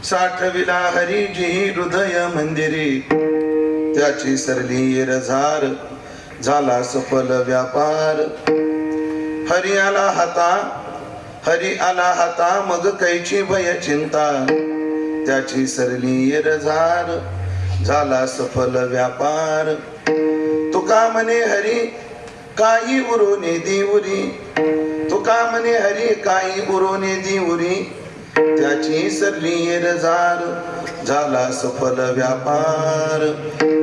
साठविला हरी जी हृदय मंदिरी, त्याची सरली रझार झाला सफल व्यापार. हरी आला हाता मग कैची भय चिंता, त्याची सरली रझार झाला सफल व्यापार. तुका म्हणे हरी काही उरोने दिवरी, तुका म्हणे हरी काही उरोने दिवरी, त्याची सरली रझार झाला सफल व्यापार.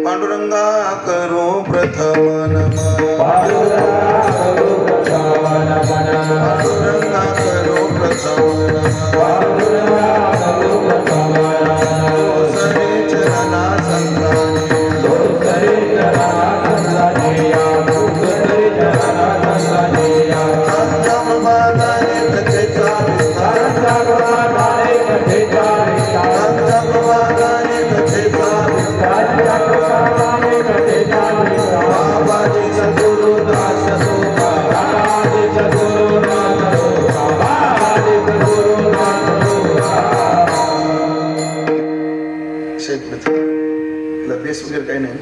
पांडुरंगा करो प्रथम नमः, पांडुरंगा करो प्रथम काही नाही,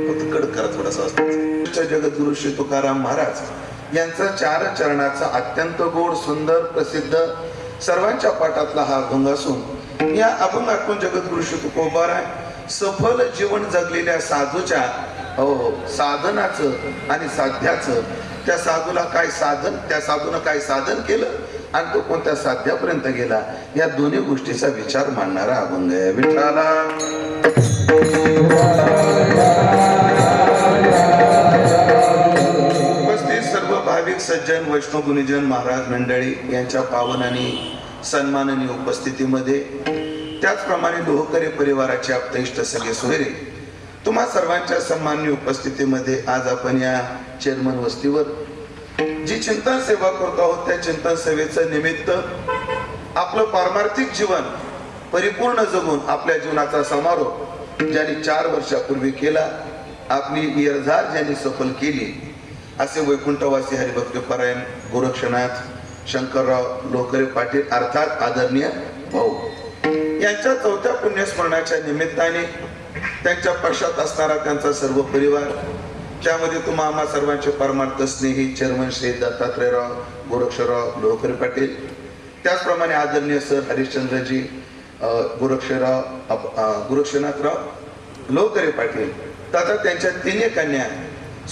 फक्त कडक करा थोडासा असतो. जगद्गुरु श्री तुकाराम महाराज यांचा 4 चरणाचा अत्यंत गोड सुंदर प्रसिद्ध सर्वांच्या पाठातला हा अभंग असून, या अभंगातून जगद्गुरु श्री तुकोबाराय सफल जीवन जगलेल्या साधूच्या साधनाचं आणि साध्याचं, त्या साधूला काय साधन, त्या साधूनं काय साधन केलं आणि तो कोणत्या साध्यापर्यंत गेला, या दोन्ही गोष्टीचा विचार मांडणारा अभंग आहे. विठ्ठला उपस्थित सर्व भाविक सज्जन वैष्णव गुणीजन महाराज मंडळी यांच्या पावन आणि सन्माननीय उपस्थितीमध्ये, त्याचप्रमाणे लोहकरे परिवाराचे आप्तइष्ट सगळे सोयरे, तुम्हा सर्वांच्या सन्माननीय उपस्थितीमध्ये आज आपण या चेअरमन वस्तीवर जी चिंतन सेवा करतो आहोत, त्या चिंतन सेवेचं निमित्त आपलं पारमार्थिक जीवन परिपूर्ण जगून आपल्या जीवनाचा समारोप ज्यांनी 4 वर्षापूर्वी केला, आपली यरझार ज्यांनी सफल केली, असे वैकुंठवासी हरिभक्तपरायण गोरक्षनाथ शंकरराव लोहकरे पाटील अर्थात आदरणीय भाऊ यांच्या 4थ्या पुण्यस्मरणाच्या निमित्ताने त्यांच्या पश्चात असणारा त्यांचा सर्व परिवार, त्यामध्ये तुम्हा आम्हा सर्वांचे परमार्थ स्नेही चेअरमन श्री दत्तात्रयराव गोरक्षराव लोहकरे पाटील, त्याचप्रमाणे आदरणीय सर हरिश्चंद्रजी गोरक्षनाथराव लोहकरे पाटील, तथा त्यांच्या 3 कन्या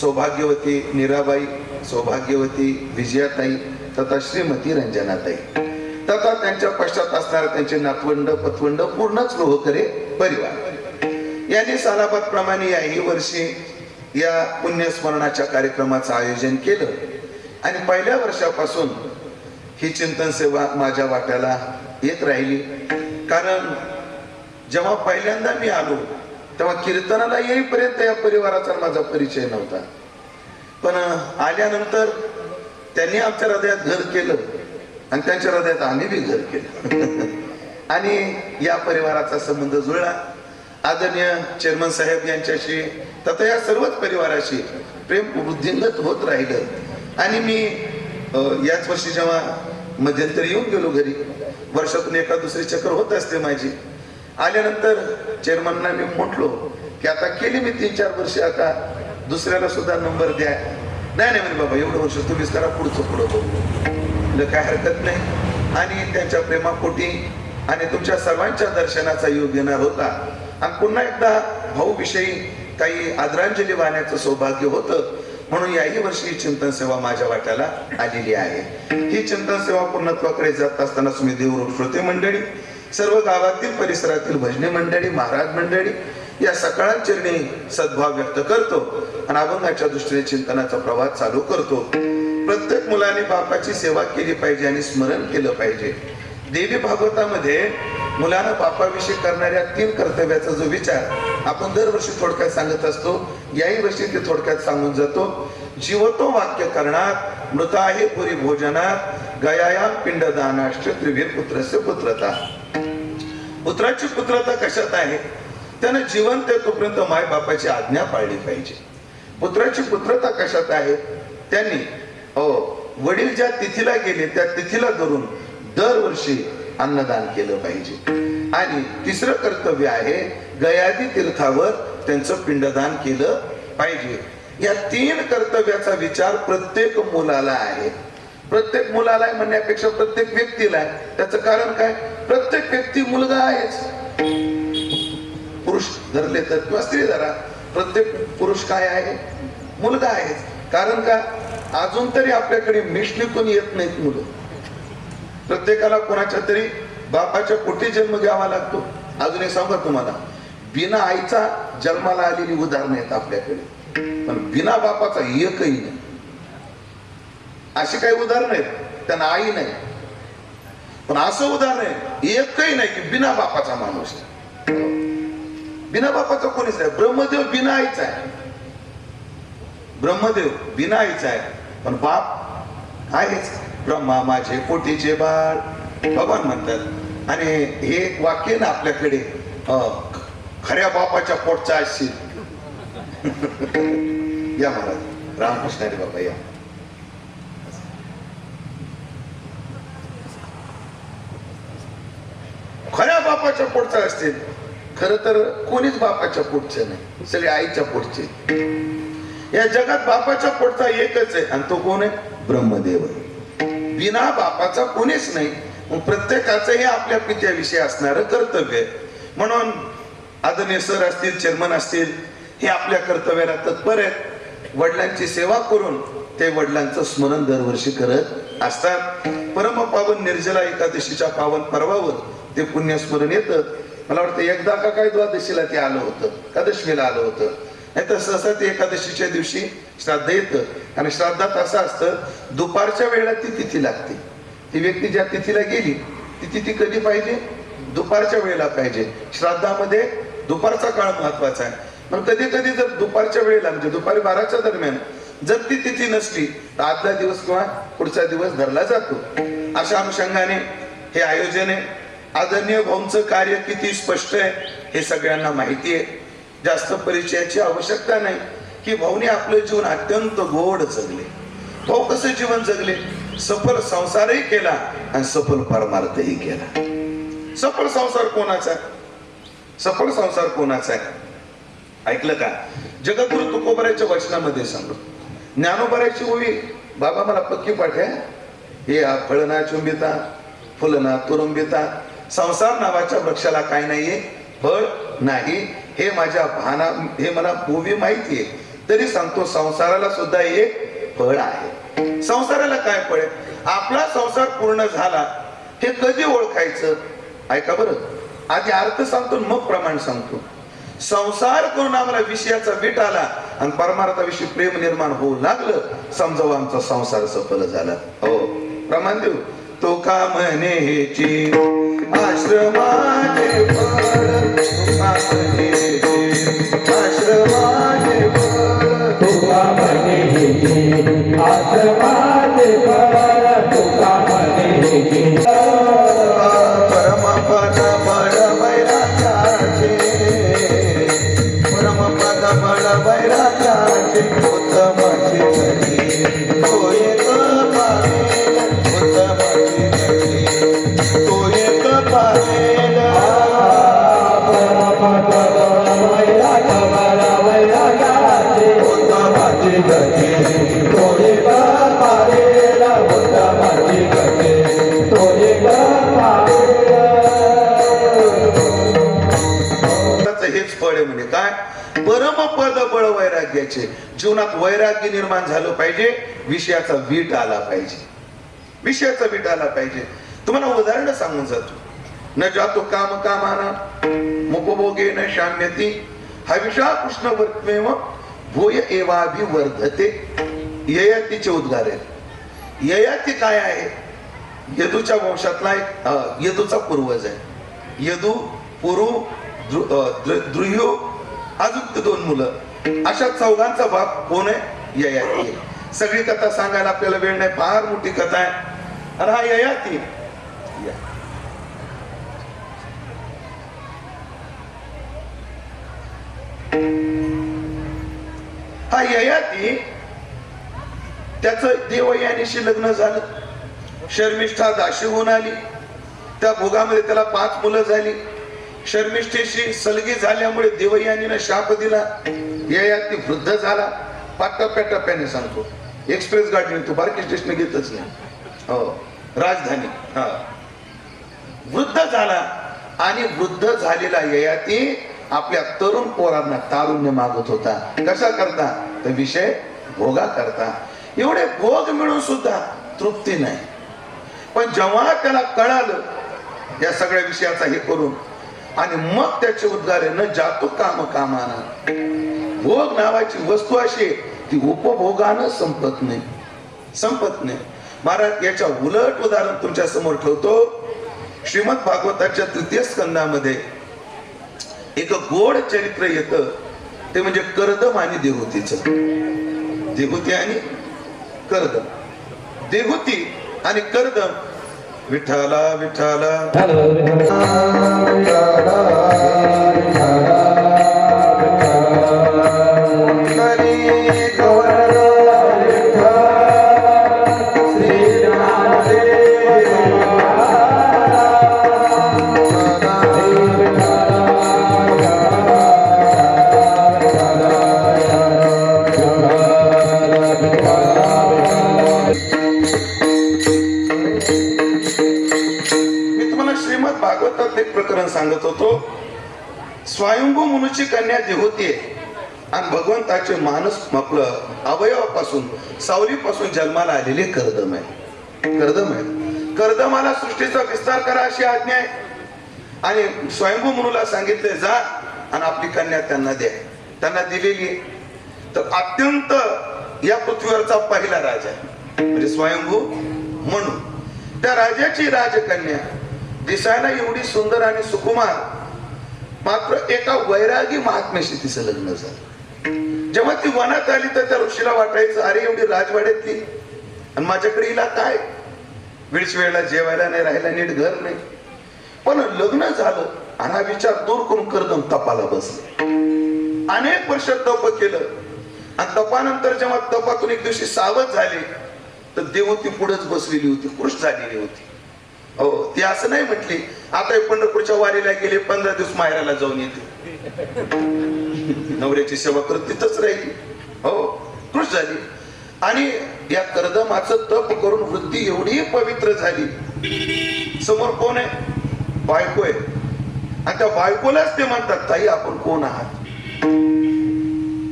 सौभाग्यवती मीराबाई, सौभाग्यवती विजयाताई तथा श्रीमती रंजनाताई, तथा त्यांच्या पश्चात असणारे त्यांचे नातवंड पतवंड पूर्णच लोहकरे परिवार यांनी सालाबाद प्रमाणे याही वर्षी या पुण्यस्मरणाच्या कार्यक्रमाचं आयोजन केलं. आणि पहिल्या वर्षापासून ही चिंतन सेवा माझ्या वाट्याला येत राहिली, कारण जेव्हा पहिल्यांदा मी आलो तेव्हा कीर्तनाला येईपर्यंत या परिवाराचा माझा परिचय नव्हता, पण आल्यानंतर त्यांनी आमच्या हृदयात घर केलं आणि त्यांच्या हृदयात आम्ही बी घर केलं आणि या परिवाराचा संबंध जुळला. आदरणीय चेअरमन साहेब यांच्याशी तथा या सर्वच परिवाराशी प्रेम वृद्धिंगत होत राहिलं. आणि मी याच वर्षी जेव्हा मध्यंतरी येऊन गेलो घरी, वर्षातून एका दुसरी चक्कर होत असते माझी, आल्यानंतर चेअरमनना मी म्हटलो की आता केली मी 3-4 वर्ष, आता दुसऱ्याला सुद्धा नंबर द्या. नाही म्हणे बाबा एवढं वर्ष तुम्हीच करा, पुढचं पुढं बघू, काय हरकत नाही. आणि त्यांच्या प्रेमापोटी आणि तुमच्या सर्वांच्या दर्शनाचा योग येणार होता आणि पुन्हा एकदा भाऊ विषयी काही आदरांजली वाहण्याचं सौभाग्य होतं, म्हणून याही वर्षी ही चिंतन सेवा माझ्या वाट्याला आलेली आहे. ही चिंतन सेवा पूर्णत्वाकडे जात असताना तुम्ही देवरूप श्रोते मंडळी, सर्व गावातील परिसरातील भजनी मंडळी, महाराज मंडळी या सकाळचरणी सद्भाव व्यक्त करतो आणि अभंगाच्या दृष्टीने चिंतनाचा प्रवास चालू करतो. प्रत्येक मुलाने बापाची सेवा केली पाहिजे आणि स्मरण केलं पाहिजे. देवी भागवतामध्ये मुलानं बापाविषयी करणाऱ्या 3 कर्तव्याचा जो विचार आपण दरवर्षी थोडक्यात सांगत असतो, याही वर्षी ते थोडक्यात सांगून जातो. जीवतो वाक्य करणात, मृत आहे पुरी भोजनात, गयाया पिंडदानाश्च त्रिवीर पुत्रस्य पुत्रता. पुत्राची पुत्रता कशात आहे? त्यानं जिवंत आहे तोपर्यंत माय बापाची आज्ञा पाळली पाहिजे. पुत्राची पुत्रता कशात आहे? त्यांनी वडील ज्या तिथीला गेले त्या तिथीला धरून दरवर्षी अन्नदान केलं पाहिजे. आणि तिसरं कर्तव्य आहे गयादी तीर्थावर त्यांचं पिंडदान केलं पाहिजे. या 3 कर्तव्याचा विचार प्रत्येक मुलाला आहे. प्रत्येक मुलाला म्हणण्यापेक्षा प्रत्येक व्यक्तीला आहे. त्याचं कारण काय? प्रत्येक व्यक्ती मुलगा आहेच. पुरुष धरले तर किंवा स्त्री धरा, प्रत्येक पुरुष काय आहे? मुलगा आहे. कारण का? अजून तरी आपल्याकडे मिशनिकून येत नाहीत मुलं. प्रत्येकाला कोणाच्या तरी बापाच्या पोटी जन्म घ्यावा लागतो. अजून एक सांगा तुम्हाला, बिना आईचा जन्माला आलेली उदाहरणं आहेत आपल्याकडे, पण बिना बापाचा एकही नाही. अशी काही उदाहरण आहेत त्यांना आई नाही, पण असं उदाहरण आहे एकही नाही की बिना बापाचा माणूस. बिना बापाचा कोणीच नाही. ब्रह्मदेव बिना आईचा आहे. ब्रह्मदेव बिना आईचा आहे, पण बाप आहेच. ब्रह्मा माझे पोटीचे बाळ भगवान म्हणतात. आणि हे वाक्य ना आपल्याकडे, खऱ्या बापाच्या पोटचा असशील. या महाराज रामकृष्ण हरी बाबा या. खऱ्या बापाच्या पोटचा असतील. खर तर कोणीच बापाच्या पोटचे नाही, सगळे आईच्या पोटचे. या जगात बापाच्या पोटचा एकच आहे, आणि तो कोण आहे? ब्रह्मदेव आहे. बिना बापाचा कोणीच नाही. प्रत्येकाचं हे आपल्या पित्याविषयी असणारं कर्तव्य आहे. म्हणून आदरणीय सर असतील, चेअरमन असतील, हे आपल्या कर्तव्याला तत्पर आहेत. वडिलांची सेवा करून ते वडिलांचं स्मरण दरवर्षी करत असतात. परम पावन निर्जला एकादशीच्या पावन पर्वावर ते पुण्यस्मरण येतं. मला वाटतं एकदा का काय द्वादशीला ते आलं होतं का दशमीला आलं होतं. नाही तर सहसा ते एकादशीच्या दिवशी श्राद्ध येतं. आणि श्राद्धात असं असतं, दुपारच्या वेळेला ती तिथी लागते. ती व्यक्ती ज्या तिथीला गेली ती तिथी कधी पाहिजे? दुपारच्या वेळेला पाहिजे. श्राद्धामध्ये दुपारचा काळ महत्वाचा आहे. पण कधी कधी जर दुपारच्या वेळेला म्हणजे दुपारी 12च्या दरम्यान जर ती तिथी नसली तर आदला दिवस किंवा पुढचा दिवस धरला जातो. अशा अनुषंगाने हे आयोजन आहे. आदरणीय भाऊंचं कार्य किती स्पष्ट आहे हे सगळ्यांना माहिती आहे. जास्त परिचयाची आवश्यकता नाही की भाऊने आपलं जीवन अत्यंत गोड जगले. भाऊ कसं जीवन जगले? सफल संसारही केला आणि सफल परमार्थही केला. सफल संसार कोणाचा आहे? सफल संसार कोणाचा आहे? ऐकलं का? जगद्गुरु तुकोबराच्या वचनामध्ये सांगतो. ज्ञानोबराची ओवी बाबा मला पक्की पाठ आहे. हे फळना चुंबिता फुलना तुरुंबिता, संसार नावाच्या वृक्षाला काय नाहीये? फळ नाही. हे माझ्या भाना, हे मला ओवी माहिती आहे, तरी सांगतो संसाराला सुद्धा एक फळ आहे. संसाराला काय फळ आहे? आपला संसार पूर्ण झाला हे कधी ओळखायचं? ऐका बरं, आधी अर्थ सांगतो मग प्रमाण सांगतो. संसार करून आम्हाला विषयाचा वीट आला आणि परमार्थाविषयी प्रेम निर्माण होऊ लागलं, समजावं आमचा संसार सफल झाला. हो, प्रमाण देऊ. तो का म्हणेची आश्रमाचे फळ, तो का म्हणेची आश्रमाचे फळ, तो का म्हणेची आश्रमाचे फळ, तो का म्हणेची परमपद बळ वैराग्याचे, परमपद बळ वैराग्याचे उत्तमाची घडी, तो एक पावेल उत्तमाची घडी, तो एक पावेल. परमपद वैराग्याचे उत्तमाची घडी, तो एक पावेल उत्तमाची घडी, तो एक हेच फळ आहे. म्हणजे काय? परमपद बळ वैराग्याचे. जीवनात वैराग्य निर्माण झालं पाहिजे, विषयाचा वीट आला पाहिजे, विषयाचा वीट आला पाहिजे. तुम्हाला उदाहरण सांगून जातो. न जातो काम कामाना मुपभोगे न शाम्यती हविषा कृष्ण वर्त्मेव भूय एवाभिवर्धते. ययातीचे उद्गार आहेत. ययाती काय आहे? यदूच्या वंशातला एक यदूचा पूर्वज आहे. यदू, पुरु, द्रुह्यो, अजून 2 मुलं. अशा 4घांचा बाप कोण आहे? ययाती आहे. सगळी कथा सांगायला आपल्याला वेळ नाही, फार मोठी कथा आहे. आणि हा ययाती हा ययाती त्याचं देवयानीशी लग्न झालं, शर्मिष्ठा दाशी होऊन आली, त्या भोगामध्ये त्याला 5 मुलं झाली. शर्मिष्ठेशी सलगी झाल्यामुळे देवयानीनं शाप दिला, ययाती वृद्ध झाला. टप्प्याटप्प्याने सांगतो, एक्सप्रेस गाडी तो बारकी स्टेशन घेतच नाही. हो, राजधानी. हा, वृद्ध झाला आणि वृद्ध झालेला ययाती आपल्या तरुण पोरांना तारुण्य मागत होता. कशा करता? तर विषय भोगा करता. एवढे भोग मिळून सुद्धा तृप्ती नाही. पण जेव्हा त्याला कळालं या सगळ्या विषयाचा हे करून, आणि मग त्याचे उद्गारे न जातो काम कामानं. भोग नावाची वस्तू अशी ती उपभोगानं संपत नाही, संपत नाही. महाराज याच्या उलट उदाहरण तुमच्या समोर ठेवतो. श्रीमद भागवताच्या 3य स्कंदामध्ये एक गोड चरित्र येतं, ते म्हणजे कर्दम आणि देहूतीचं. देहूती आणि कर्दम. देहूती आणि कर्दम विठाला विठाला सांगत होतो. स्वयंभू मुनुची कन्या देहूती आहे आणि भगवंताचे मानस आपलं अवयवापासून सावलीपासून जन्माला आलेले कर्दम आहे. कर्दम आहे. कर्दमाला सृष्टीचा विस्तार करा अशी आज्ञा आहे. आणि स्वयंभू मुनुला सांगितले जा आणि आपली कन्या त्यांना द्या. त्यांना दिलेली आहे. तर अत्यंत या पृथ्वीवरचा पहिला राजा म्हणजे स्वयंभू म्हणून. त्या राजाची राजकन्या दिसायला एवढी सुंदर आणि सुकुमार, मात्र एका वैरागी महात्म्याशी तिचं लग्न झालं. जेव्हा ती वनात आली तर त्या ऋषीला वाटायचं, अरे एवढी राजवाड्यातली आणि माझ्याकडे हिला काय, वेळच वेळेला जेवायला नाही, राहायला नीट घर नाही. पण लग्न झालं आणि हा विचार दूर करून कर्दम तपाला बसले. अनेक वर्ष तप केलं आणि तपानंतर जेव्हा तपातून एक दिवशी सावध झाले तर देवती पुढेच बसलेली होती, खुश झालेली होती. हो, ती असं नाही म्हटली आता पंढरपूरच्या वारीला गेले 15 दिवस माहेराला जाऊन येते, नवऱ्याची सेवा करत तिथंच राहिली. हो, खुश झाली. आणि या कर्दमाचं तप करून वृत्ती एवढी पवित्र झाली. समोर कोण आहे? बायको आहे. आणि त्या बायकोलाच ते म्हणतात, ताई आपण कोण आहात,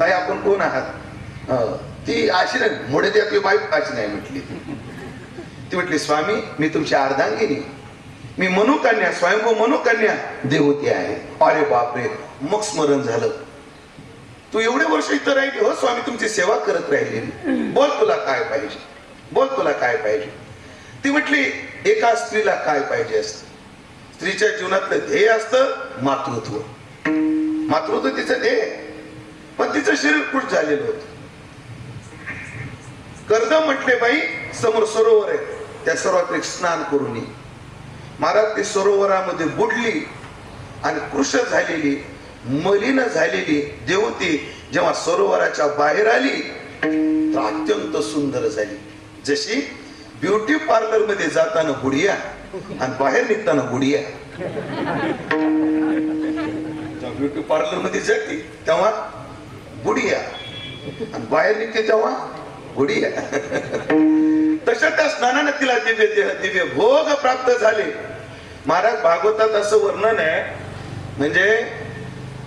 ताई आपण कोण आहात. ती अशी नाही, मोडे आपली बायको अशी नाही म्हटली. ती म्हटली, स्वामी मी तुमची अर्धांगिनी, मी मनुकन्या, स्वयंभू मनुकन्या देवती आहे. अरे बापरे, मग स्मरण झालं. तू एवढे वर्ष इथं राहिली. हो स्वामी, तुमची सेवा करत राहिली. बोल तुला काय पाहिजे, बोल तुला काय पाहिजे. ती म्हटली, एका स्त्रीला काय पाहिजे असतं? स्त्रीच्या जीवनातलं ध्येय असतं मातृत्व. मातृत्व तिचं ध्येय, पण तिचं शरीर खुश झालेलं होतं. कर्दम म्हटले, बाई समोर सरोवर आहे, त्या सरोवरात एक स्नान करून ये. महाराज ती सरोवरामध्ये बुडली आणि कृश झालेली, मलिन झालेली देवती जेव्हा सरोवराच्या बाहेर आली तर अत्यंत सुंदर झाली. जशी ब्युटी पार्लर मध्ये जाताना गुडिया आणि बाहेर निघताना गुडिया. ब्युटी पार्लर मध्ये जाते तेव्हा गुडिया आणि बाहेर निघते तेव्हा गुडिया. तशा त्या स्नानाने तिला दिव्य भोग प्राप्त झाले. महाराज भागवतात असं वर्णन आहे, म्हणजे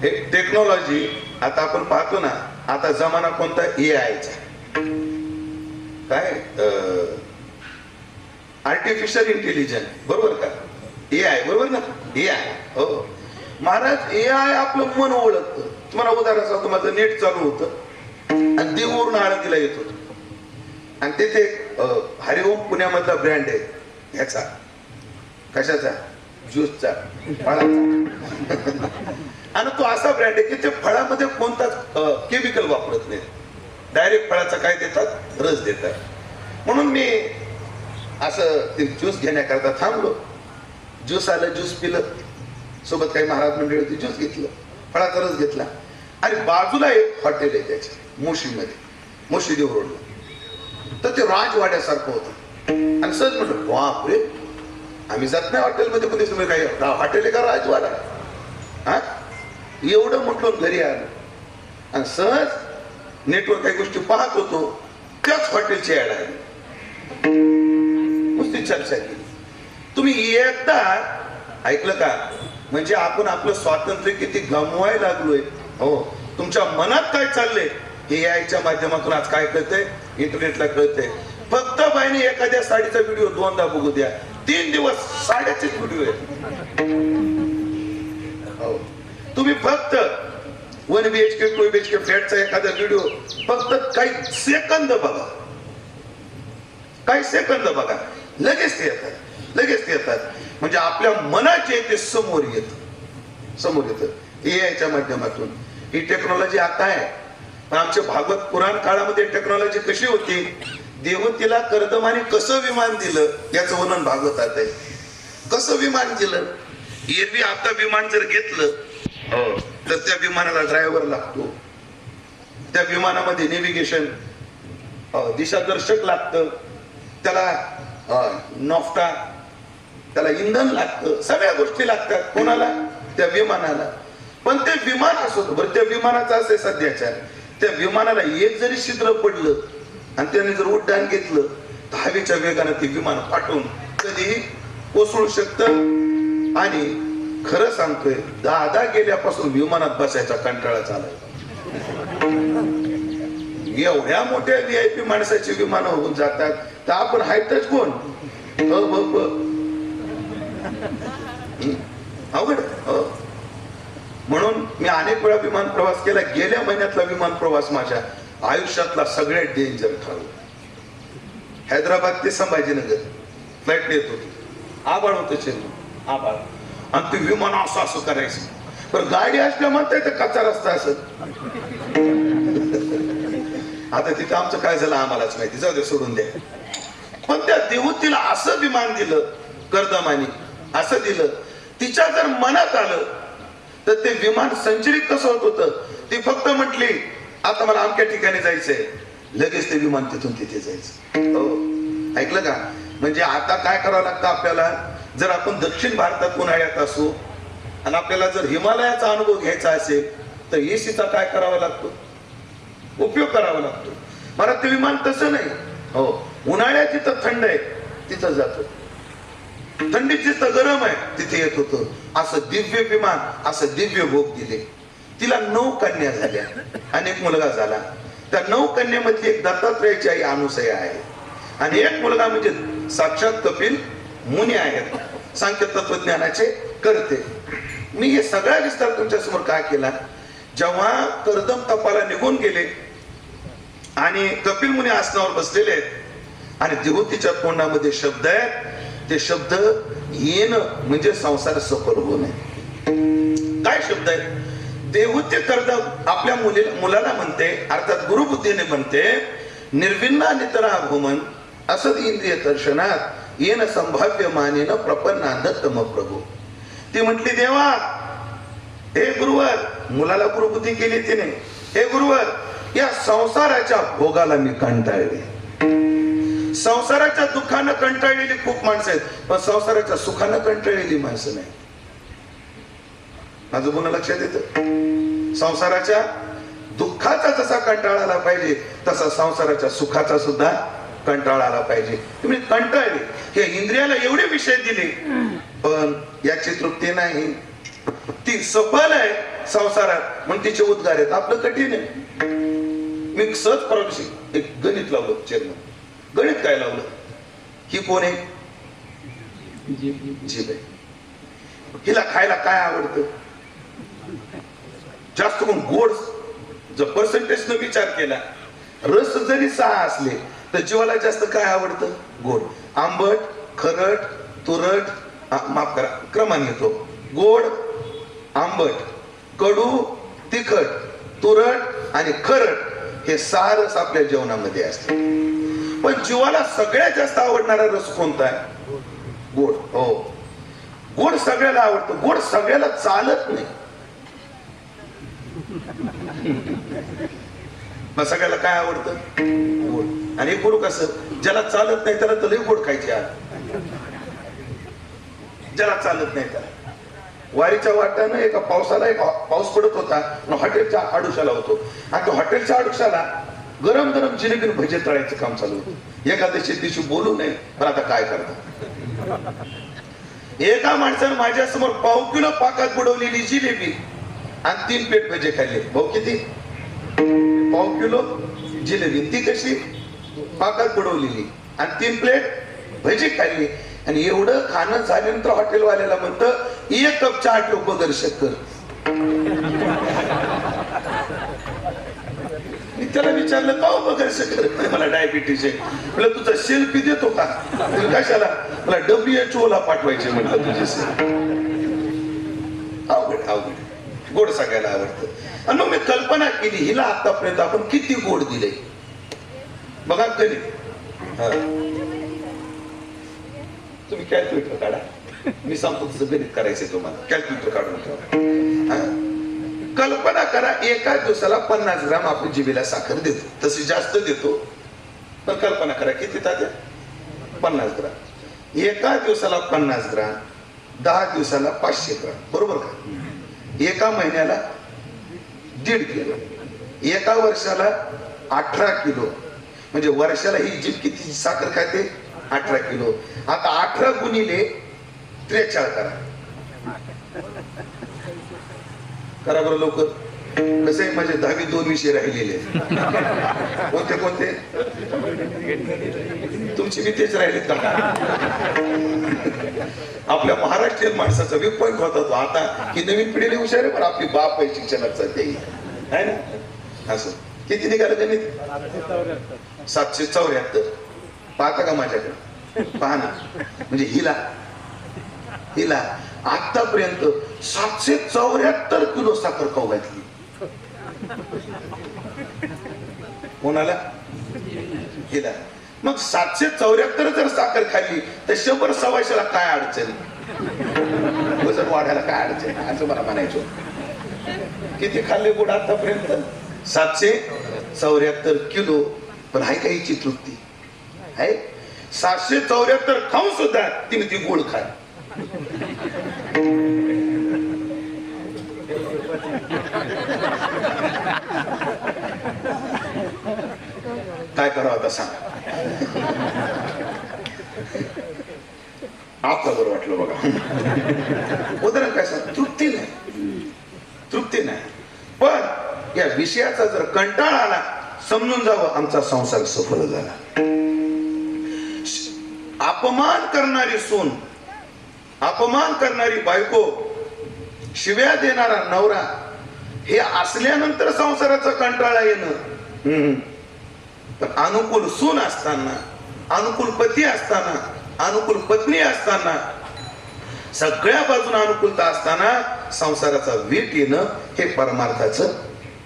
हे टेक्नॉलॉजी आता आपण पाहतो ना, आता जमाना कोणता एआयचा, काय आर्टिफिशियल इंटेलिजन्स, बरोबर का? एआय, बरोबर ना? एआय. हो महाराज, एआय आपलं मन ओळखतं. तुम्हाला उदाहरण सांगतो, माझं नेट चालू होतं आणि देहूवरून आळंदीला येत होतं आणि तिथे हरिओम पुण्यामधला ब्रँड आहे ह्याचा, कशाचा? ज्यूसचा, फळाचा. आणि तो असा ब्रँड आहे की ते फळामध्ये कोणताच केमिकल वापरत नाही, डायरेक्ट फळाचा काय देतात, रस देतात. म्हणून मी असं ते ज्यूस घेण्याकरता थांबलो. ज्यूस आलं, ज्यूस पिलं, सोबत काही महाराज मंडळी होती, ज्यूस घेतलं, फळाचा रस घेतला आणि बाजूला एक हॉटेल आहे त्याच्या मुशीमध्ये, मुशी देव रोडला. तर ते राजवाड्यासारखं होतं. आणि सहज म्हटलं बापरे, आम्ही जात नाही हॉटेलमध्ये, कधीच तुम्ही काही हॉटेल आहे का राजवाडा, हा एवढं म्हटलं. घरी आलं आणि सहज नेटवर काही गोष्टी पाहत होतो, त्याच हॉटेलची ऍड आहे. नुसती चर्चा केली. तुम्ही एकदा ऐकलं का, म्हणजे आपण आपलं स्वातंत्र्य किती गमवायला लागलोय. हो, तुमच्या मनात काय चाललंय हे याच्या माध्यमातून आज काय कळतंय, इंटरनेटला कळतंय. फक्त बाईने एखाद्या साडीचा व्हिडिओ 2दा बघू द्या, 3 दिवस साड्याचेच व्हिडिओ आहेत. हो, तुम्ही फक्त 1 BHK 2 BHK फ्लॅटचा एखादा व्हिडिओ फक्त काही सेकंद बघा, काही सेकंद बघा, लगेच ते येतात. म्हणजे आपल्या मनाचे ते समोर येतं याच्या माध्यमातून. ही टेक्नॉलॉजी आता आहे. पण आमच्या भागवत पुराण काळामध्ये टेक्नॉलॉजी कशी होती, देवतेला कर्दमाने कसं विमान दिलं याचं वर्णन भागवतात आहे. कसं विमान दिलं, एरवी आता विमान जर घेतलं तर त्या विमानाला ड्रायव्हर लागतो, त्या विमानामध्ये नेव्हिगेशन दिशादर्शक लागतं, त्याला नॉफ्टा, त्याला इंधन लागतं, सगळ्या गोष्टी लागतात. कोणाला, त्या विमानाला. पण ते विमान असो, बरं त्या विमानाचं असे सध्याच्या, त्या विमानाला एक जरी छिद्र पडलं आणि त्याने जर उड्डाण घेतलं तर हवेच्या वेगाने ते विमान पाठवून कधीही कोसळू शकतं. आणि खरं सांगतोय, दादा गेल्यापासून विमानात बसायचा कंटाळा चालला. एवढ्या मोठ्या VIP माणसाची विमानं होऊन जातात, तर आपण हायटच कोण अवघड. म्हणून मी अनेक वेळा विमान प्रवास केला. गेल्या महिन्यातला विमान प्रवास माझ्या आयुष्यातला सगळ्यात डेंजर ठरला. हैदराबाद ते संभाजीनगर फ्लाईट येत होती, आबाळ होतं चेन्नई, आबाळ, आणि ते विमान असं करायचं. पण गाडी असल्या म्हणता येतं कच्चा रस्ता असत. आता तिथं आमचं काय झालं आम्हालाच माहिती, जाऊ दे, सोडून द्या. पण त्या देवतीला असं विमान दिलं, कर्दमानी असं दिलं, तिच्या जर मनात आलं तर ते विमान संचलित कसं होत होतं. ती फक्त म्हटली आता मला अमक्या ठिकाणी जायचंय, लगेच ते विमान तिथून तिथे जायचं. हो, ऐकलं का. म्हणजे आता काय करावं लागतं आपल्याला, जर आपण दक्षिण भारतात उन्हाळ्यात असू आणि आपल्याला जर हिमालयाचा अनुभव घ्यायचा असेल तर एसीचा काय करावा लागतो, उपयोग करावा लागतो. मला ते विमान तसं नाही. हो, उन्हाळ्यात जिथं थंड आहे तिथं जातो, थंडीत जिथं गरम आहे तिथे येत होतं. असं दिव्य विमान, असं दिव्य भोग दिले. तिला 9 कन्या झाल्या, अनेक मुलगा झाला. त्या 9 कन्यामध्ये एक दत्तात्रयाची आई अनुसया आहे आणि एक मुलगा म्हणजे साक्षात कपिल मुनी आहेत, सांख्य तत्वज्ञानाचे करते. मी हे सगळा विस्तार तुमच्या समोर काय केला, जेव्हा कर्दम तपाला निघून गेले आणि कपिल मुनी आसनावर बसलेले आहेत आणि देवतीच्या तोंडामध्ये शब्द आहेत, ते शब्द येणं म्हणजे संसार सफल होणे. काय शब्द आहे, देवते कर्दम आपल्या मुलाला म्हणते, अर्थात गुरुबुद्धीने म्हणते, निर्विन्ना नितरा भूमन असद इंद्रिय दर्शनात येन संभाव्य मानेन प्रपन्नांद तम प्रभू. ती म्हटली देवा, हे गुरुवर, मुलाला गुरुबुद्धी केली तिने, हे गुरुवर, या संसाराच्या भोगाला मी कंटाळले. संसाराच्या दुःखानं कंटाळलेली खूप माणसं आहेत, पण संसाराच्या सुखानं कंटाळलेली माणसं नाही. माझं पुन्हा लक्षात येतं, संसाराच्या दुःखाचा जसा कंटाळा आला पाहिजे तसा संसाराच्या सुखाचा सुद्धा कंटाळा आला पाहिजे. तुम्ही कंटाळले, हे इंद्रियाला एवढे विषय दिले पण याची तृप्ती नाही, ती सफल आहे संसारात म्हणून तिचे उद्गार आहेत. आपलं कठीण आहे. मी सहज परवाशी एक गणित लावलं, चेअरमन गणित काय लावलं, ही कोण आहे, जीभ आहे. हिला खायला काय आवडतं, जास्त करून गोड. जर पर्सेंटेज न विचार केला, रस जरी 6 असले तर जीवाला जास्त काय आवडतं, गोड. आंबट, खरट, तुरट, माफ करा क्रमाने येतो, गोड, आंबट, कडू, तिखट, तुरट आणि खरट, हे 6 रस आपल्या जेवणामध्ये असते. पण जीवाला सगळ्यात जास्त आवडणारा रस कोणता आहे, गोड. हो, गोड सगळ्याला आवडतं, गोड सगळ्याला चालत नाही. मग सगळ्याला काय आवडतं? गोड. आणि गोड कसं, ज्याला चालत नाही त्याला तर लय गोड खायची आज. ज्याला चालत नाही त्याला. वारीच्या वाटानं एका पावसाला एक पाऊस पडत होता, हॉटेलच्या आडुशाला होतो, आणि हॉटेलच्या आडुशाला गरम गरम जिलेबी भजे तळायचं काम चालू होतं. एकादशी दिवशी बोलू नये, पण आता काय करता. एका माणसानं माझ्या समोर 1/2 किलो पाकात बुडवलेली जिलेबी आणि 3 प्लेट भजे खाल्ले. भाऊ किती? 1/2 किलो जिलेबी, ती कशी पाकात बुडवलेली, आणि 3 प्लेट भजी खाल्ली. आणि एवढं खाणं झाल्यानंतर हॉटेलवाल्याला म्हणतं, 1 कप चहा ठेव बगर शक्कर. मी त्याला विचारलं, का बगर शक्कर? मला डायबिटीज आहे. म्हटलं तुझा सेल्फी देतो का? कशाला? मला WHO ला पाठवायचे म्हटलं तुझे. अवघड अवघड. गोड सगळ्याला आवडतं. आणि मग मी कल्पना केली, हिला आतापर्यंत आपण किती गोड दिले बघा. कधी तुम्ही कॅल्क्युलेटर काढा, मी सांगतो तुझं गणित करायचंय तुम्हाला. कॅल्क्युलेटर काढून ठेवा. कल्पना करा, एका दिवसाला 50 ग्राम आपण जिभेला साखर देतो. तशी जास्त देतो, पण कल्पना करा किती तात्या? 50 ग्राम. एका दिवसाला 50 ग्राम, 10 दिवसाला 500 ग्राम, बरोबर का? एका महिन्याला 1.5 किलो, एका वर्षाला 18 किलो. म्हणजे वर्षाला ही जीभ किती साखर खाते? 18 किलो. आता 18 गुणिले 43 करा बरं लवकर. कसे माझे 10वी 2 विषय राहिलेले. कोणते कोणते? तुमचे बी तेच राहिलेत का? आपल्या महाराष्ट्रीयन माणसाचा वीक पॉईंट होता तो. आता ही नवीन पिढीला हुशार आहे, पण आपली बाप आहे शिक्षणात सध्या आहे ना. असं किती निघालं गणित? 774. पाहता का माझ्याकडे? पहा ना. म्हणजे हिला आतापर्यंत 774 किलो साखर खाऊ घातली. कोणाला? हिला. मग 774 जर साखर खाल्ली तर 100 सव्वाशेला काय अडचण? वजन वाढायला काय अडचण असं मला म्हणायचं. किती खाल्ले गोड आतापर्यंत? 774 किलो. पण आहे का हिची तृप्ती? आहे? 774 खाऊन सुद्धा तिने ती गोड खाय. काय करावं आता सांग. आता बरं वाटलं बघा. उदाहरण काय सांग? तृप्ती नाही, तृप्ती नाही. पण या विषयाचा जर कंटाळा आला, समजून जावं आमचा संसार सफल झाला. अपमान करणारी सून, अपमान करणारी बायको, शिव्या देणारा नवरा, हे असल्यानंतर संसाराचा कंटाळा येणं. पण अनुकूल सून असताना, अनुकूल पती असताना, अनुकूल पत्नी असताना, सगळ्या बाजून अनुकूलता असताना संसाराचा वीट येणं हे परमार्थाचं,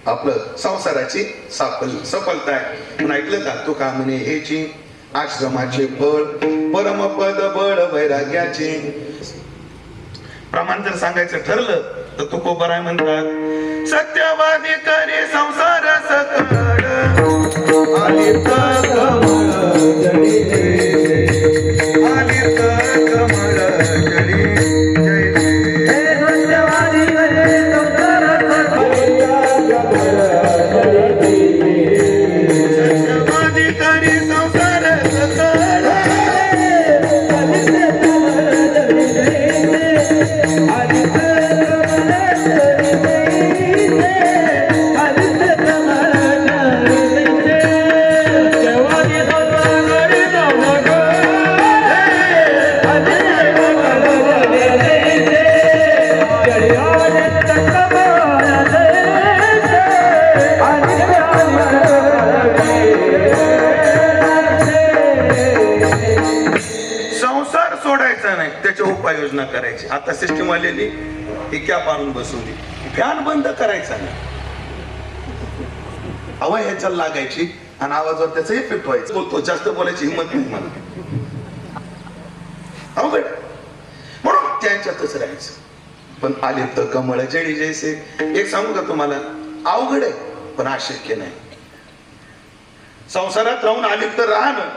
आपलं संसाराची सफलता आहे. पण ऐकलं का? तो का म्हणे हेची आश्रमाचे फळ परमपद बळ वैराग्याचे. प्रमाण जर सांगायचं ठरलं तर तुकोबराय म्हणतात, सत्यवादी करे संसार सकळ आलित कमळ जडी आलित कमळ जडी जय जय. सत्यवादी करे संसार सत्यवादी करे संसार सकळ उपाययोजना करायची. आता सिस्टीम आलेली ही कॅप आणून बसवली, फॅन बंद करायचा नाही, हवा ह्याच्याला लागायची आणि आवाजावर त्याचा इफेक्ट व्हायचा. बोलतो, जास्त बोलायची हिंमत नाही मला. अवघड. म्हणून त्यांच्यातच राहायचं. पण आले तर कमळ जडी जैसे. एक सांगू का तुम्हाला, अवघड आहे. पण अशक्य नाही. संसारात राहून अलिप्त राहणं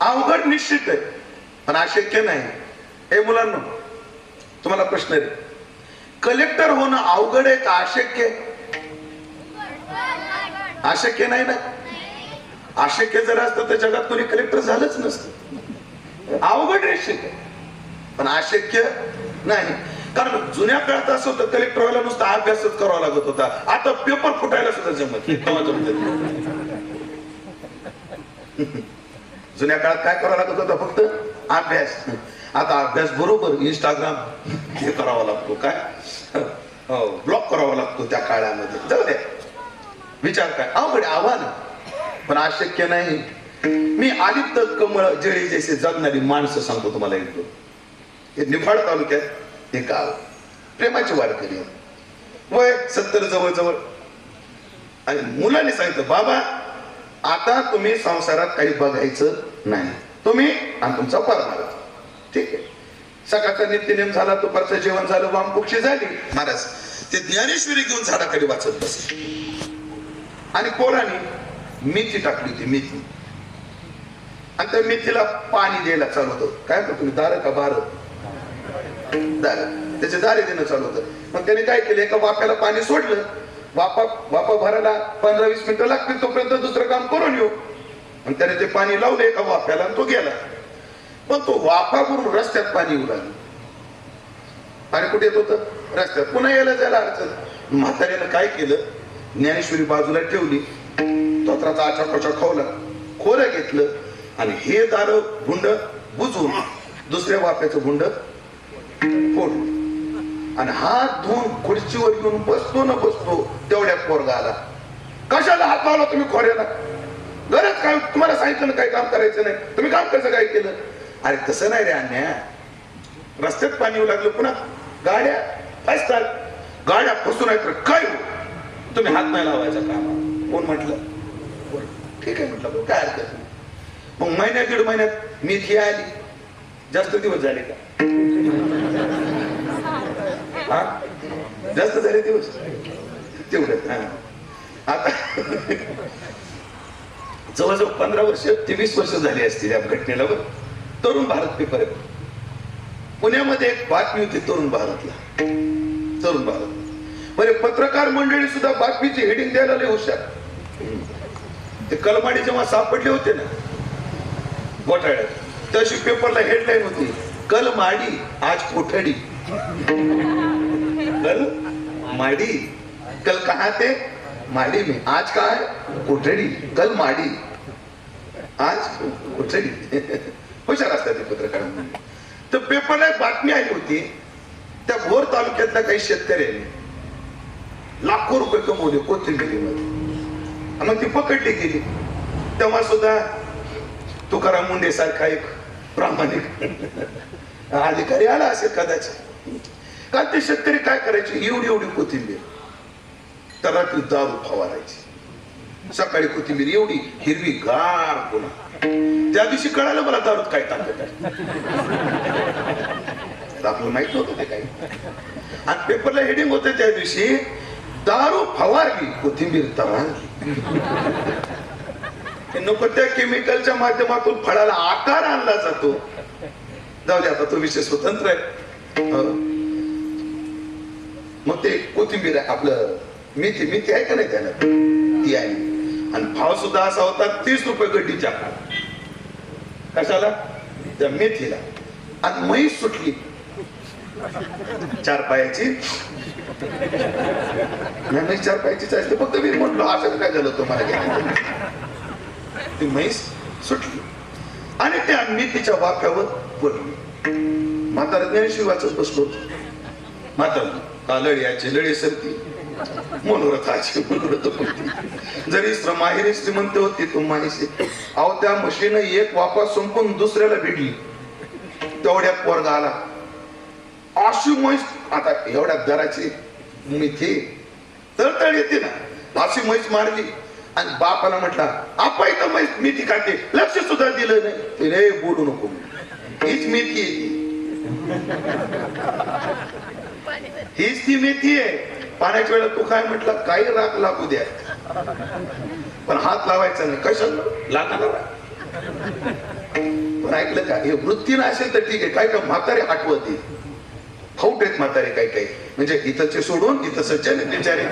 अवघड निश्चित आहे, पण अशक्य नाही. हे मुलांना तुम्हाला प्रश्न आहे, कलेक्टर होणं अवघड आहे का अशक्य? अशक्य नाही ना. अशक्य जर असतं तर जगात कोणी कलेक्टर झालंच नसतं. अवघड निश्चित आहे पण अशक्य नाही. कारण जुन्या काळात असं होतं, कलेक्टर व्हायला नुसता अभ्यासच करावा लागत होता. आता पेपर फुटायला सुद्धा जमत जुन्या काळात काय करावं लागत होता? फक्त अभ्यास. आता अभ्यास बरोबर इंस्टाग्राम हे करावा लागतो, काय ब्लॉक करावा लागतो त्या काळामध्ये. जाऊ द्या, विचार काय अवघड आव्हान पण अशक्य नाही. मी अलिप्त कमळ जळी जैसे जगणारी माणसं सांगतो तुम्हाला. एक दोन हे निफाड तालुक्यात एक गाव, प्रेमाची वारकरी, वय 70 जवळ. आणि मुलाने सांगितलं, बाबा आता तुम्ही संसारात काही बघायचं नाही, तुम्ही आणि तुमचा परमार्थ. ठीक आहे. सकाळचा नित्यनेम झाला, दुपारचं जेवण झालं, वामपुक्षी झाली. महाराज ते ज्ञानेश्वरी घेऊन झाडाखाली वाचत बसले आणि पोराने मेथी टाकली होती, मेथी. आणि त्या मेथीला पाणी द्यायला चालू होतं. काय करतो तुम्ही, दार का बार? दार. त्याचे दारे देणं चालू होतं. मग त्याने काय केलं, एका वाफ्याला पाणी सोडलं. वाफा भरायला 15-20 मिनिटं लागतील, तोपर्यंत दुसरं काम करून येऊ. आणि त्याने ते पाणी लावलं एका वाफ्याला आणि तो गेला. पण तो वाफा भरून रस्त्यात पाणी येऊ लागलं. पाणी कुठे येत होतं? रस्त्यात. पुन्हा यायला जायला अडचण. म्हाताऱ्यानं काय केलं, ज्ञानेश्वरी बाजूला ठेवली, तोत्राचा आचाकोचा खवला, खोरं घेतलं आणि हे दार गुंड बुजवून दुसऱ्या वाफ्याचं गुंड फोडलं आणि हात धुवून खुर्चीवर घेऊन बसतो तेवढ्या पोरगा आला. कशाला हात लावला तुम्ही खोऱ्याला? गरज काय? तुम्हाला सांगितलं ना काही काम करायचं नाही, तुम्ही काम कसं काय केलं? अरे तसं नाही रे अन्या, रस्त्यात पाणी येऊ लागलं, पुन्हा गाड्या फसतात, गाड्या फसून आहेत तर काय हो, तुम्ही हात नाही लावायचा काम. कोण म्हटलं? ठीक आहे म्हटलं, काय हरकत नाही. मग महिन्यात 1.5 महिन्यात मेथी आली. जास्त दिवस झाले का? जास्त झाले दिवस तेवढं. आता जवळजवळ 15 वर्ष ते 20 वर्ष झाली असतील या घटनेला. तरुण भारत पेपर आहे पुण्यामध्ये, एक बातमी होती तरुण भारतला. तरुण भारत बरे पत्रकार मंडळी सुद्धा बातमीची हेडिंग द्यायला लय हुशार. ते कलमाडी जेव्हा सापडले होते ना घोटाळ्यात, तशी पेपरला हेडलाईन होती, कल माडी आज कोठडी. कल माडी, कल कहा थे? माडी में. आज का है? कोठडी. कल माडी आज कोठडी. हुशार असतात ते पत्रकार. तर पेपरला एक बातमी आली होती, त्या भोर तालुक्यातल्या काही शेतकऱ्यांनी लाखो रुपये कमवले कोथिंबिरीमध्ये. मग ती पकडली गेली. तेव्हा सुद्धा तुकाराम मुंडे सारखा एक प्रामाणिक अधिकारी आला असेल कदाचित. कारण ते शेतकरी काय करायचे, एवढी कोथिंबीर तर रात्री दारू फवारायची. सकाळी कोथिंबीर एवढी हिरवी गार. पुन्हा त्या दिवशी कळालं मला दारूत काय ताकद आहे. आपलं माहित नव्हतं ते काही. आणि पेपरला हेडिंग होते त्या दिवशी, दारू फवारली कोथिंबीर तरारली. नको त्या केमिकलच्या माध्यमातून फळाला आकार आणला जातो. जाऊ दे, आता तो विषय स्वतंत्र आहे. मग ते कोथिंबीर आपलं मेथी आहे का नाही त्याला, ती आहे. आणि भाव सुद्धा असा होता 30 रुपये गड्डीच्या. कशाला? त्या मेथीला. आणि म्हैस सुटली 4 पायाची. म्हैस 4 पायाचीच असते, फक्त मी म्हटलो असं काय झालं तुम्हाला घ्यायला. ती म्हैस सुटली आणि त्या मेथीच्या वाफ्यावर पडली. म्हातारा ज्ञानेश्वरी वाचत बसलो. म्हातारा का लढ्याची लढी सरती, मनोरथाची मनोरथ होती. जरी श्रमाहिरी श्रीमंत होती तो माहिती. अहो त्या म्हशीनं एक वापा संपून दुसऱ्याला भेटली. तेवढ्या पोरगा आला. अशी म्हैस, आता एवढ्या दराची मेथी तळतळ येते ना, अशी म्हैस मारली. आणि बापाला म्हटला, आपा इथं म्हैस मेथी खाते, लक्ष सुद्धा दिलं नाही. ते रे बोलू नको, हीच मेथी आहे, हीच ती मेथी आहे. पाण्याच्या वेळेला तू काय म्हटला, काही राग लागू द्या, पण हात लावायचा नाही. कशाला लागणार? पण ऐकलं का, हे वृत्तीनं असेल तर ठीक आहे. काय का म्हातारे आठवते फाऊट आहेत म्हातारे काही काही, म्हणजे इथंचे सोडून इथं सज्जन आहेत बिचारे.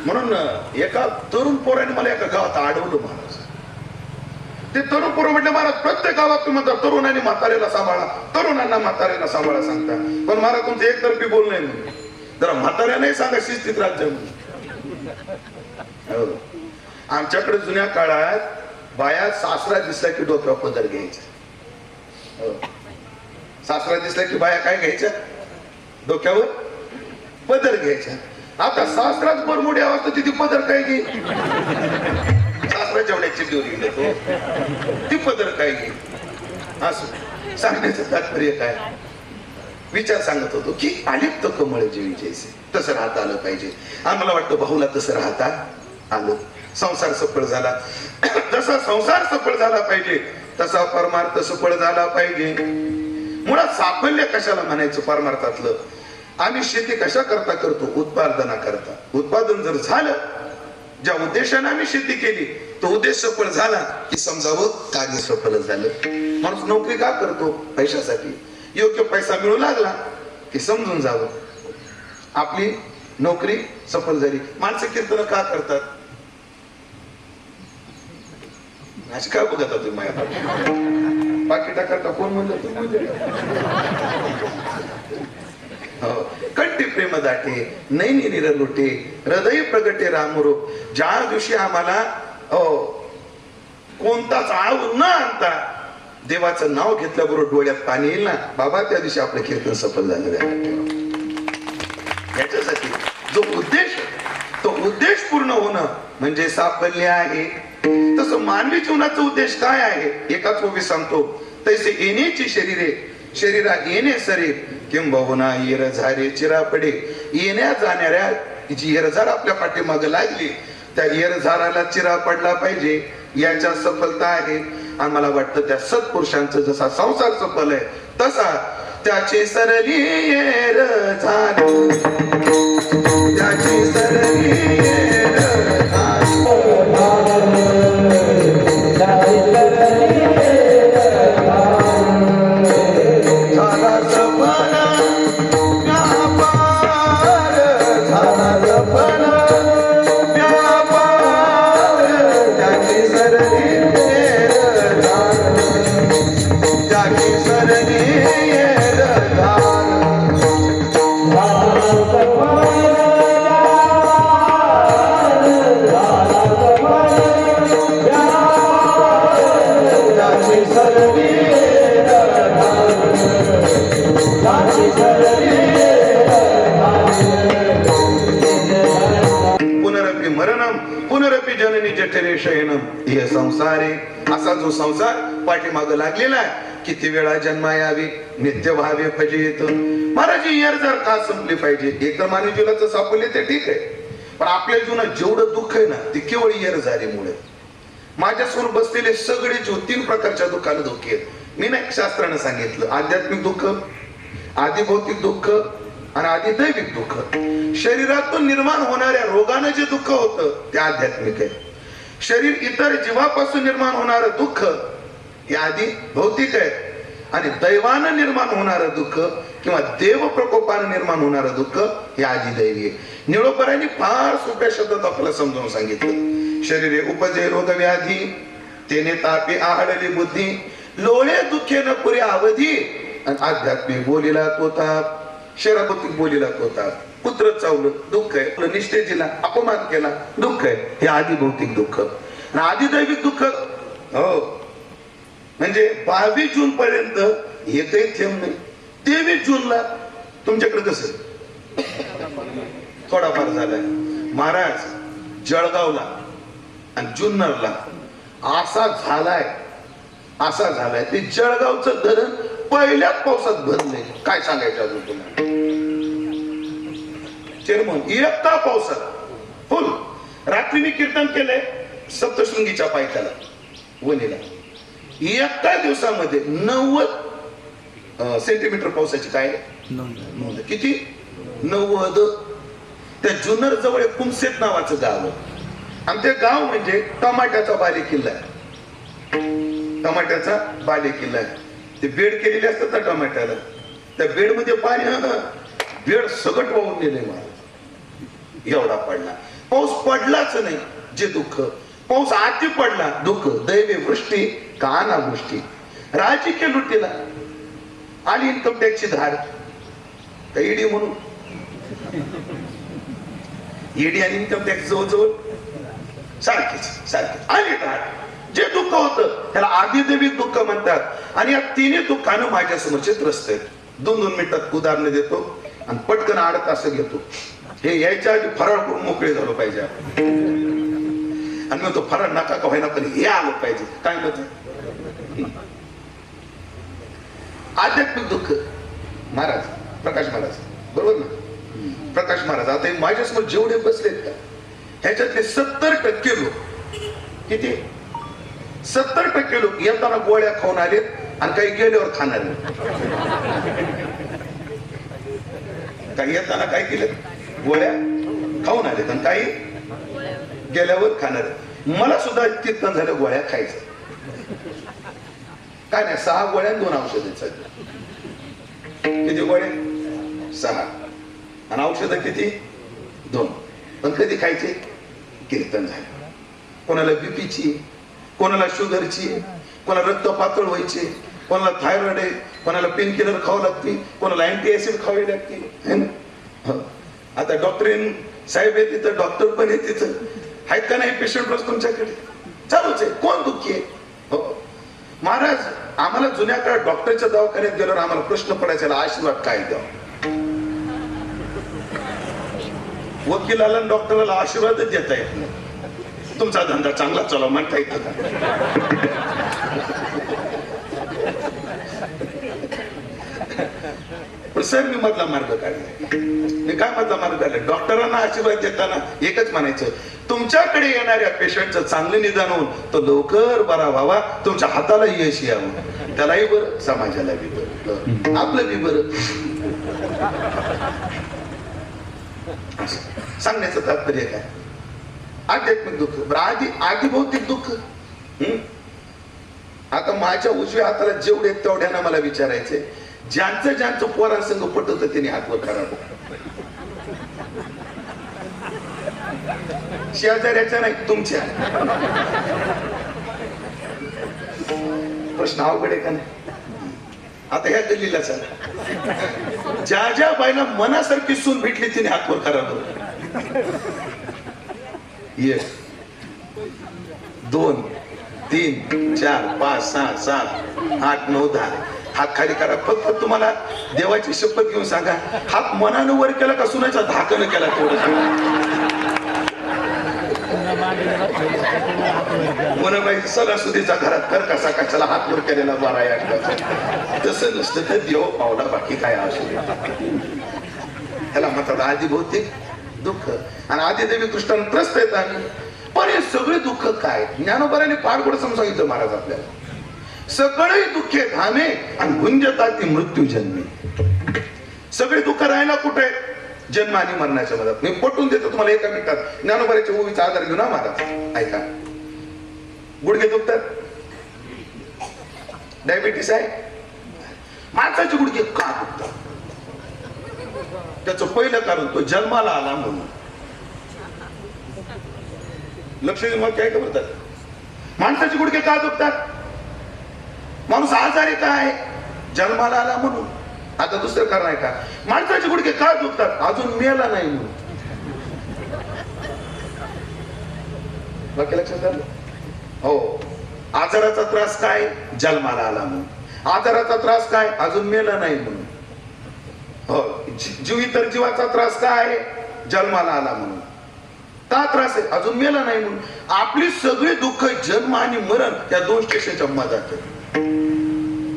म्हणून एका तरुण पोराने मला एका गावात अडवलं महाराज. ते तरुण पोरं म्हटले महाराज प्रत्येक गावात तुम्ही म्हणता तरुणांनी म्हातारेला सांभाळा, तरुणांना म्हातारेला सांभाळा सांगता, पण महाराज तुमचं एकतर्फी बोलणं आहे. जरा म्हाताऱ्याने सांगा शिस्तीत राज्य म्हणून. आमच्याकडे जुन्या काळात बाया सासरा दिसला की डोक्यावर पदर घ्यायचा. सासरा दिसला की बाया काय घ्यायच्या? डोक्यावर पदर घ्यायच्या. आता सासराच बरमुडी आवाज तिथे पदर काय घे? सासरा जेवढ्याची देवरी घेतो ती पदर काय घे? असं सांगण्याचं तात्पर्य काय? विचार सांगत होतो की अलिप्त कमळ जेवी जैसे, तसं राहता आलं पाहिजे. आम्हाला वाटतं भाऊला तसं राहता आलं. संसार सफळ झाला. जसा संसार सफळ झाला पाहिजे तसा परमार्थ सफळ झाला पाहिजे. मुळात साफल्य कशाला म्हणायचं परमार्थातलं? आम्ही शेती कशा करता करतो? उत्पादना करता. उत्पादन जर झालं, ज्या उद्देशाने आम्ही शेती केली तो उद्देश सफळ झाला की समजावं कार्य सफळ झालं. माणूस नोकरी का करतो? पैशासाठी. योग्य पैसा मिळू लागला की समजून जावं आपली नोकरी सफल झाली. माणसं कीर्तन का करतात? अशी काय बघत तुम्ही माझ्या पाकिटा करता? कोण म्हणलं तुम्ही? कंठी प्रेम दाटे नैनी निरलोटे हृदय प्रगटे रामरो. ज्या दिवशी आम्हाला कोणताच आव न आणता देवाचं नाव घेतल्याबरोबर डोळ्यात पाणी येईल ना बाबा, त्या दिवशी आपलं कीर्तन सफल झालं. याच्यासाठी जो उद्देश, तो उद्देश पूर्ण होणं म्हणजे साफल्य आहे. तसं मानवी जीवनाचा उद्देश काय आहे? एकाच ओवी सांगतो, तैसे येण्याची शरीरे शरीरा येणे सरे किंबहुना येर झारे चिरा पडे. येण्या जाणाऱ्या जी येरझार आपल्या पाठीमागे लागली त्या येरझाराला चिरा पडला पाहिजे. याच्या सफलता आहे. आणि मला वाटतं त्या सत्पुरुषांचा जसा संसार सफल आहे तसा त्याची सरली येर झाली, त्याची सरली येर हे संसारे. असा जो संसार पाठीमाग लागलेला आहे किती वेळा जन्मा यावी नित्य व्हावे फजित. महाराज येर जर का संपली पाहिजे. एक तर मानवी जीवनाचं सापडले ते ठीक आहे, पण आपल्या जीवनात जेवढं दुःख आहे ना ते केवळ येर झाल्यामुळे. माझ्यासमोर बसलेले सगळे जीव 3 प्रकारच्या दुःखाला धोके आहेत. मी नाही शास्त्रानं सांगितलं, आध्यात्मिक दुःख, आदिभौतिक दुःख आणि आदिदैविक दुःख. शरीरातून निर्माण होणाऱ्या रोगानं जे दुःख होतं ते आध्यात्मिक आहे. शरीर इतर जीवापासून निर्माण होणारं दुःख हे आधी भौतिक आहे. आणि दैवानं निर्माण होणारं दुःख किंवा देव प्रकोपानं निर्माण होणारं दुःख हे आधी दैवी आहे. निळोपरांनी फार सोप्या शब्दात आपल्याला समजावून सांगितलं. शरीरे उपजे रोग व्याधी तेने तापे आहडली बुद्धी लोळे दुःखे न पुरे अवधी. आणि आध्यात्मिक बोलीला तो ताप, शराबतिक बोलीला तो ताप. पुत्र चावलं दुःख आहे, निष्ठेजीला अपमान केला दुःख आहे. हे आधी भौतिक दुःख. आणि आधी दैविक दुःख हो म्हणजे 22 जून पर्यंत एकही थेंब नाही. 23 जूनला तुमच्याकडे कसं थोडाफार झालाय. महाराज जळगावला आणि जुन्नरला असा झालाय ते जळगावचं धरण पहिल्याच पावसात भरलंय. काय सांगायचं अजून तुम्हाला? चेअरमन एकटा पावसात फुल. रात्री मी कीर्तन केलंय सप्तशृंगीच्या पायथ्याला वणीला. एका दिवसामध्ये 90 सेंटीमीटर पावसाची काय नोंद. किती? 90. त्या जुन्नर जवळ एक कुमसेत नावाचं गाव आहे. आणि ते गाव म्हणजे टमाट्याचा बालेकिल्ला आहे. टमाट्याचा बालेकिल्ला आहे. ते बेड केलेले असतात ना टमाट्याला, त्या बेड मध्ये पाणी बेड सगट वाहून गेले मला. एवढा पडला पाऊस, पडलाच नाही जे दुःख. पाऊस आती पडला दुःख. दैवी वृष्टी का अनावृष्टी. राजकीय लुटीला आली इन्कम टॅक्सची धाड. ईडी म्हणून ईडी आणि इन्कम टॅक्स जवळजवळ सारखीच आली धाड. जे दुःख होतं त्याला आदिदैविक दुःख म्हणतात. आणि या तिन्ही दुःखानं माझ्या समोर चित्रस्त आहेत. 2-2 मिनिटात उदाहरण देतो आणि पटकन आडत असं घेतो. हे यायच्या आधी फराळ करून मोकळे झालो पाहिजे आणि मग तो फराळ नका का व्हायना पण हे आलं पाहिजे. काय मत? आध्यात्मिक दुःख. महाराज प्रकाश महाराज बरोबर ना? प्रकाश महाराज आता माझ्यासमोर जेवढे बसलेत का ह्याच्यातले 70% लोक, किती 70% लोक येताना गोळ्या खाऊन आलेत आणि काही गेल्यावर खाणार. काही येताना काय केलं? गोळ्या खाऊन आलेत आणि काही गेल्यावर खाणार. मला सुद्धा कीर्तन झालं गोळ्या खायचं. काय नाही 6 गोळ्या 2 औषध. किती गोळ्या? 6 आणि औषध किती? 2. पण कधी खायचे? कीर्तन झालं. कोणाला बीपीची, कोणाला शुगरची, कोणाला रक्त पातळ व्हायचे, कोणाला थायरॉइड आहे, कोणाला पेन किलर खावं लागते, कोणाला अँटी ऍसिड खावी लागते. आता डॉक्टरीन साहेब आहे तिथं, डॉक्टर पण आहे तिथं. आहेत का नाही पेशंट रोज तुमच्याकडे? चालूच आहे. कोण दुःखी आहे? हो महाराज, आम्हाला जुन्या काळात डॉक्टरच्या दवाखान्यात गेल्यावर आम्हाला प्रश्न पडायचा आशीर्वाद काय द्यावा. वकिलाला डॉक्टरला आशीर्वादच देता येत नाही. तुमचा धंदा चांगला चालवा म्हणता येतं का? पण सर मी मधला मार्ग काढला. मी काय मधला मार्ग काढला? डॉक्टरांना आशीर्वाद देताना एकच म्हणायचं, तुमच्याकडे येणाऱ्या पेशंटचं चांगलं निदान होऊन तो लवकर बरा व्हावा, तुमच्या हाताला यश यावं. त्यालाही बरं, समाजाला बी बरं, आपलं बी बरं. सांगण्याचं तात्पर्य काय? आध्यात्मिक दुःख. आधी भौतिक दुःख. आता माझ्या उजव्या हाताला जेवढे तेवढ्यानं मला विचारायचंय, ज्यांचं पोरांसंग पटत त्यांनी हातवर करावं. शेजाऱ्याच्या नाही, तुमच्या. प्रश्न अवघड आहे का नाही? आता ह्या गल्लीला चला, ज्या बाईला मनासारखी सून भेटली तिने हातवर करावं. 1 2 3 4 5 6 7 8 9 10. हात खाली करा. फक्त तुम्हाला देवाची शपथ घेऊन सांगा, हात मनानं वर केला का सुनाच्या धाकानं केला तेवढं सांगा. मनाबाई सणासुदीचा घरात कर कसा कशाला हात वर केलेला बरा या. तसं नसतं तर देव पावला, बाकी काय असू दे. त्याला म्हणतात आधी भौतिक दुःख. आणि आधी देवी कृष्णानं त्रस्त येत आम्ही. पण हे सगळे दुःख काय? ज्ञानोबाराने फार गोड समजावलं महाराज आपल्याला. सगळे दुःखे धामे आणि गुंजतात ती मृत्यू जन्मी. सगळे दुःख राहायला कुठे? जन्म आणि मरणाच्या मधात. मी पटवून देतो तुम्हाला एका मिनिटात. ज्ञानोबाराच्या ओवीचा आधार घेऊ ना महाराज. ऐका. गुडघे दुखतात, डायबिटीस आहे. माणसाचे गुडघे का दुखतात? त्याचं पहिलं कारण तो जन्माला आला म्हणून. लक्ष देऊन मग काय करतात? माणसाचे गुडघे का दुखतात? माणूस आजारी काय? जन्माला आला म्हणून. आता दुसरं कारण आहे का? माणसाचे गुडघे का दुखतात? अजून मेला नाही म्हणून. बाकी लक्षात आलं? हो. आजाराचा त्रास काय? जन्माला आला म्हणून. आजाराचा त्रास काय? अजून मेला नाही म्हणून. हो. जीवितर जीवाचा त्रास काय? जन्माला आला म्हणून. का त्रास आहे? अजून मेला नाही म्हणून. आपली सगळी दुःख जन्म आणि मरण या 2 स्टेशनच्या मधात.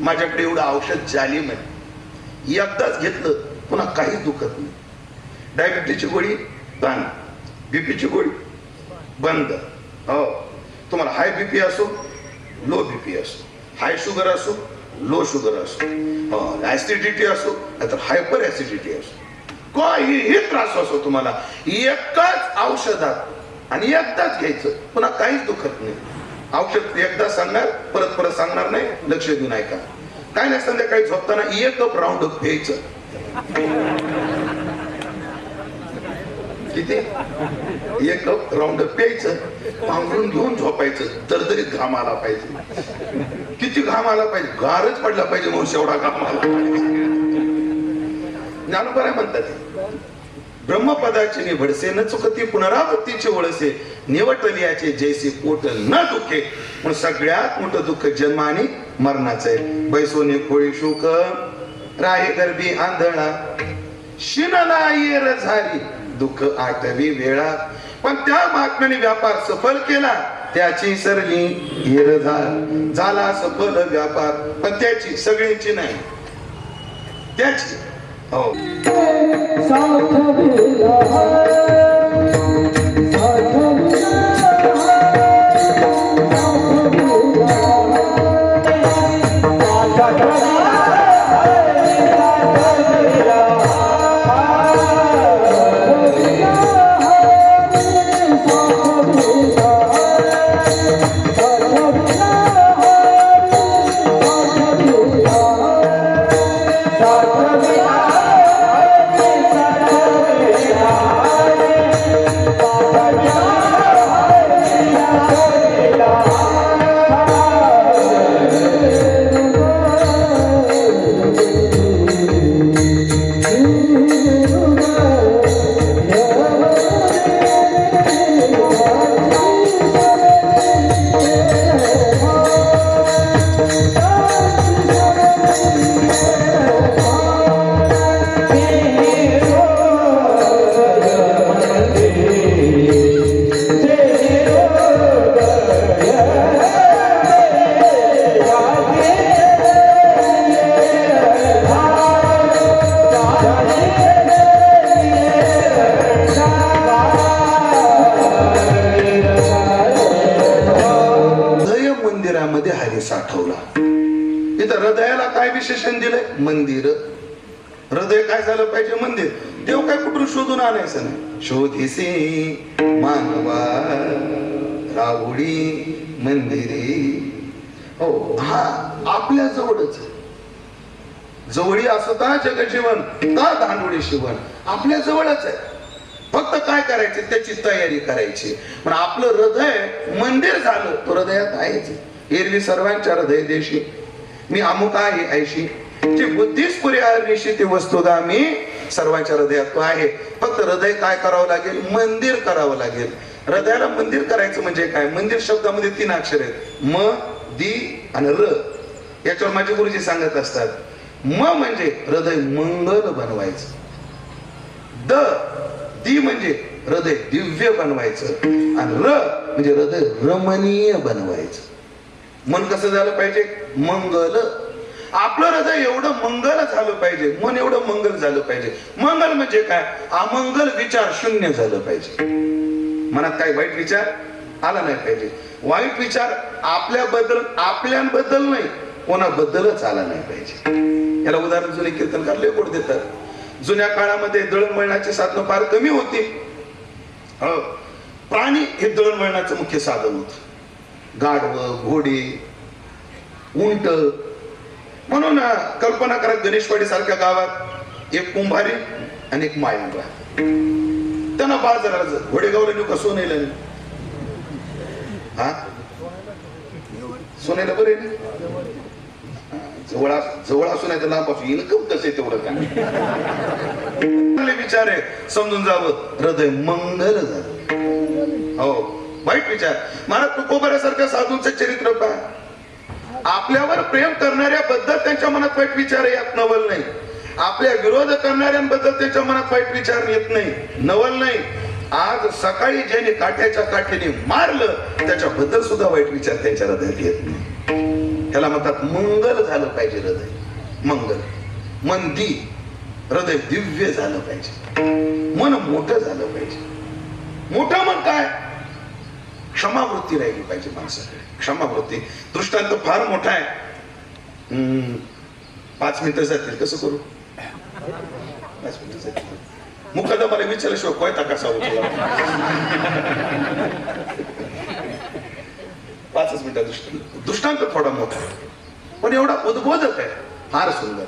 माझ्याकडे एवढं औषध जालीम आहे, एकदाच घेतलं पुन्हा काही दुखत नाही. डायबिटीसची गोळी बंद, बीपीची गोळी बंद. हो. तुम्हाला हाय बीपी असो, लो बीपी असो, हाय शुगर असो, लो शुगर असो, ऍसिडिटी असो नाहीतर हायपर ऍसिडिटी असो, काहीही त्रास असो तुम्हाला एकाच औषधात आणि एकदाच घ्यायचं, पुन्हा काहीच दुखत नाही. औषध एकदा सांगणार, परत परत सांगणार नाही, लक्ष देऊन ऐका. काय नाही, संध्याकाळी झोपताना 1 कप राऊंड अप घ्यायचं. किती? 1 कप राऊंड अप प्यायचं, पांघरून घेऊन झोपायचं. दरदरीत घाम आला पाहिजे. किती घाम आला पाहिजे? गारच पडला पाहिजे म्हणून एवढा घाम आला पाहिजे. ज्ञानोबा म्हणतात, ब्रह्मपदाची निभडसे न चुकती पुनरावृत्तीचे वळसे, निवटलियाचे जैसे पोट न दुखे. पण सगळ्यात मोठं दुःख जन्म आणि मरणाचं आहे. बैसोने खोळी शोक राही गर्भी आंधळा, शिनला येर झाली दुःख आठवी वेळा. पण त्या महात्म्याने व्यापार सफल केला, त्याची सरली येर झाला सफल व्यापार. पण त्याची, सगळ्यांची नाही, त्याची. हो, साठवला. इथं हृदयाला काय विशेषण दिलंय? मंदिर. हृदय काय झालं पाहिजे? मंदिर. देव काय कुठून शोधून आणायचं नाही. शोधिसे मानवा राहुडी मंदिरे. हो, हा आपल्या जवळच. जवळी असता जगजीवन का दांडोळी शिवण. आपल्या जवळच आहे. फक्त काय करायचे? त्याची तयारी करायची. पण आपलं हृदय मंदिर झालं, तो हृदयात आहेच. एरवी सर्वांच्या हृदय देशी मी अमुक आहे ऐशी, जी बुद्धीस पुरे निशी ती वस्तुदा मी सर्वांच्या हृदयात तो आहे. फक्त हृदय काय करावं लागेल? मंदिर करावं लागेल. हृदयाला मंदिर करायचं म्हणजे काय? मंदिर शब्दामध्ये 3 अक्षर आहेत, म, दी आणि र. याच्यावर माझे गुरुजी सांगत असतात, म म्हणजे हृदय मंगल बनवायचं, द दी म्हणजे हृदय दिव्य बनवायचं, आणि र म्हणजे हृदय रमणीय बनवायचं. मन कसं झालं पाहिजे? मंगल. आपलं हृदय एवढं मंगल झालं पाहिजे, मन एवढं मंगल झालं पाहिजे. मंगल म्हणजे काय? अमंगल विचार शून्य झालं पाहिजे. मनात काय वाईट विचार आला नाही पाहिजे. वाईट विचार आपल्याबद्दल नाही, कोणाबद्दलच आला नाही पाहिजे. याला उदाहरण जुने कीर्तनकार लय गोड देतात. जुन्या काळामध्ये दळणवळणाची साधनं फार कमी होती. प्राणी हे दळणवळणाचं मुख्य साधन होत. गाढव, घोडे, उंट. म्हणून कल्पना करा, गणेशवाडी सारख्या गावात एक कुंभारी आणि एक माळी राहत. त्यांना बाजाराला घोडेगावला नेऊ का सोनेला नेऊ? हा, सोनेला बरे जवळ असून नाही तर लांब असू. इन्कम कसं आहे तेवढं काय विचार आहे, समजून जावं. हृदय मंगल झालं. हो, वाईट विचार. महाराज तुकोबाऱ्यासारख्या साधूंचं चरित्र पहा. आपल्यावर प्रेम करणाऱ्याबद्दल त्यांच्या मनात वाईट विचार यात नवल नाही. आपल्या विरोध करणाऱ्यांबद्दल त्यांच्या मनात वाईट विचार येत नाही, नवल नाही. आज सकाळी ज्याने काठ्याच्या काठ्याने मारलं त्याच्याबद्दल सुद्धा वाईट विचार त्यांच्या हृदयात येत नाही. त्याला म्हणतात मंगल झालं पाहिजे हृदय. मंगल. मन दी, हृदय दिव्य झालं पाहिजे. मन मोठं झालं पाहिजे. मोठं मन काय? क्षमावृत्ती राहिली पाहिजे माणसाकडे. क्षमावृत्ती. दृष्टांत फार मोठा आहे. 5 मिनिटं जातील. कसं करू? 5 मिनिटं जातील. मुकादमाला विचारल्याशिवाय कोयता कसा उचला. 5 मिनिटात दृष्टांत थोडा मोठा पण एवढा उद्बोधक आहे, फार सुंदर.